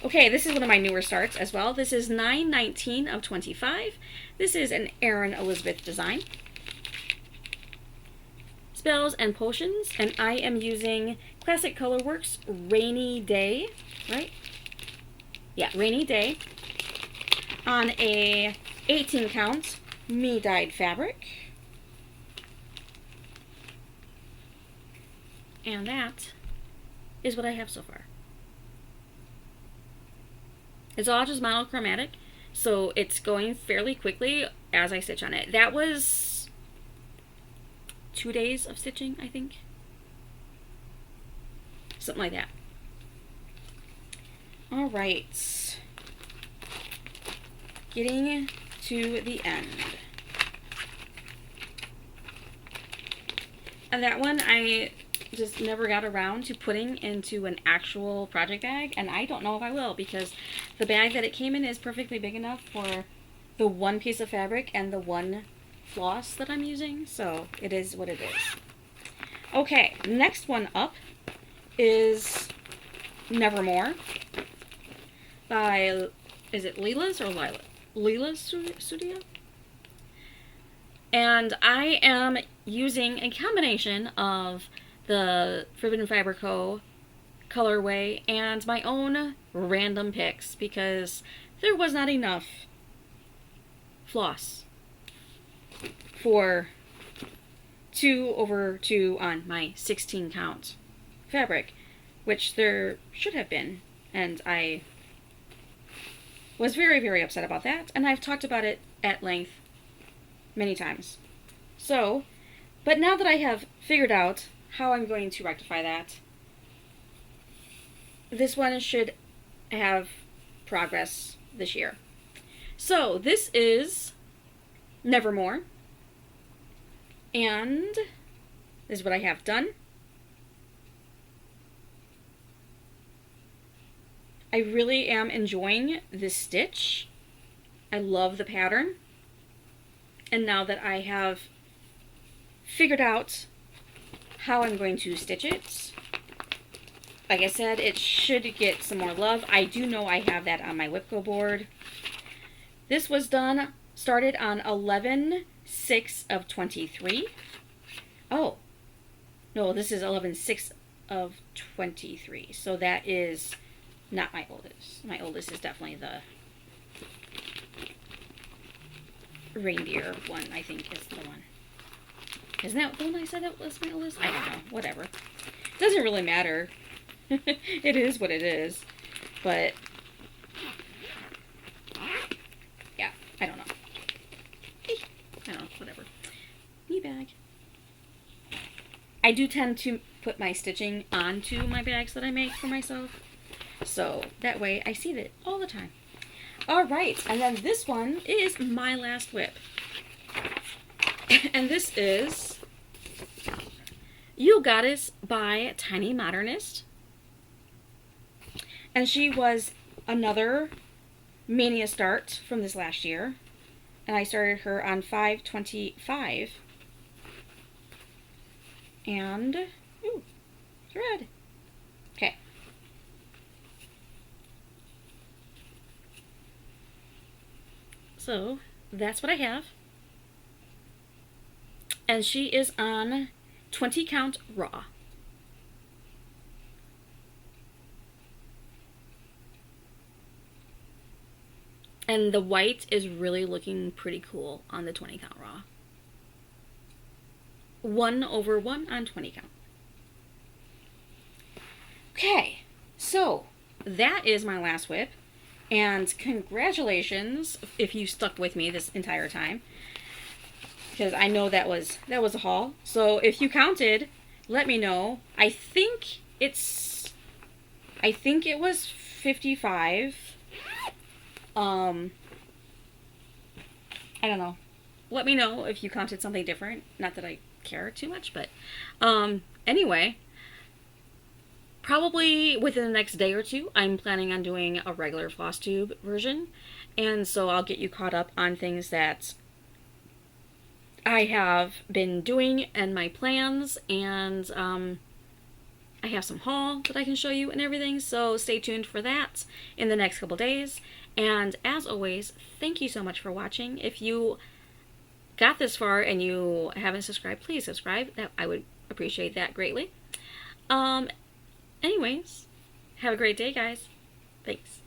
Okay, this is one of my newer starts as well. This is 9/19 of 25. This is an Erin Elizabeth design. Spells and Potions, and I am using Classic Colorworks Rainy Day, right? Yeah, Rainy Day on a 18 count me dyed fabric. And that is what I have so far. It's all just monochromatic, so it's going fairly quickly as I stitch on it. That was 2 days of stitching, I think. Something like that. All right. Getting to the end. And that one I just never got around to putting into an actual project bag, and I don't know if I will, because the bag that it came in is perfectly big enough for the one piece of fabric and the one floss that I'm using, so it is what it is. Okay, next one up is Nevermore by, is it Leela's or Lila? Leela's Studio? And I am using a combination of the Forbidden Fiber Co. colorway and my own random picks, because there was not enough floss for 2/2 on my 16 count fabric, which there should have been, and I was very, very upset about that, and I've talked about it at length many times. So, but now that I have figured out how I'm going to rectify that, this one should have progress this year. So, this is Nevermore, and this is what I have done. I really am enjoying this stitch. I love the pattern. And now that I have figured out how I'm going to stitch it, like I said, it should get some more love. I do know I have that on my WIP Go board. This was started on 11/6 of 23. Oh, no, this is 11/6 of 23. So that is not my oldest. My oldest is definitely the reindeer one, I think is the one. Isn't that the one I said that was my oldest? I don't know. Whatever. Doesn't really matter. It is what it is. But yeah, I don't know. I don't know. Whatever. Knee bag. I do tend to put my stitching onto my bags that I make for myself. So that way I see it all the time. Alright, and then this one is my last WIP. And this is You Goddess by Tiny Modernist. And she was another Mania start from this last year. And I started her on 5/25. And, ooh, thread. Okay. So, that's what I have. And she is on 20 count raw. And the white is really looking pretty cool on the 20 count raw. 1/1 on 20 count. Okay, so that is my last WIP. And congratulations if you stuck with me this entire time, because I know that was a haul. So if you counted, let me know. I think it was 55. I don't know. Let me know if you counted something different. Not that I care too much, but anyway. Probably within the next day or two, I'm planning on doing a regular Flosstube version. And so I'll get you caught up on things that I have been doing and my plans. And I have some haul that I can show you and everything. So stay tuned for that in the next couple days. And as always, thank you so much for watching. If you got this far and you haven't subscribed, please subscribe. I would appreciate that greatly. Anyways, have a great day, guys. Thanks.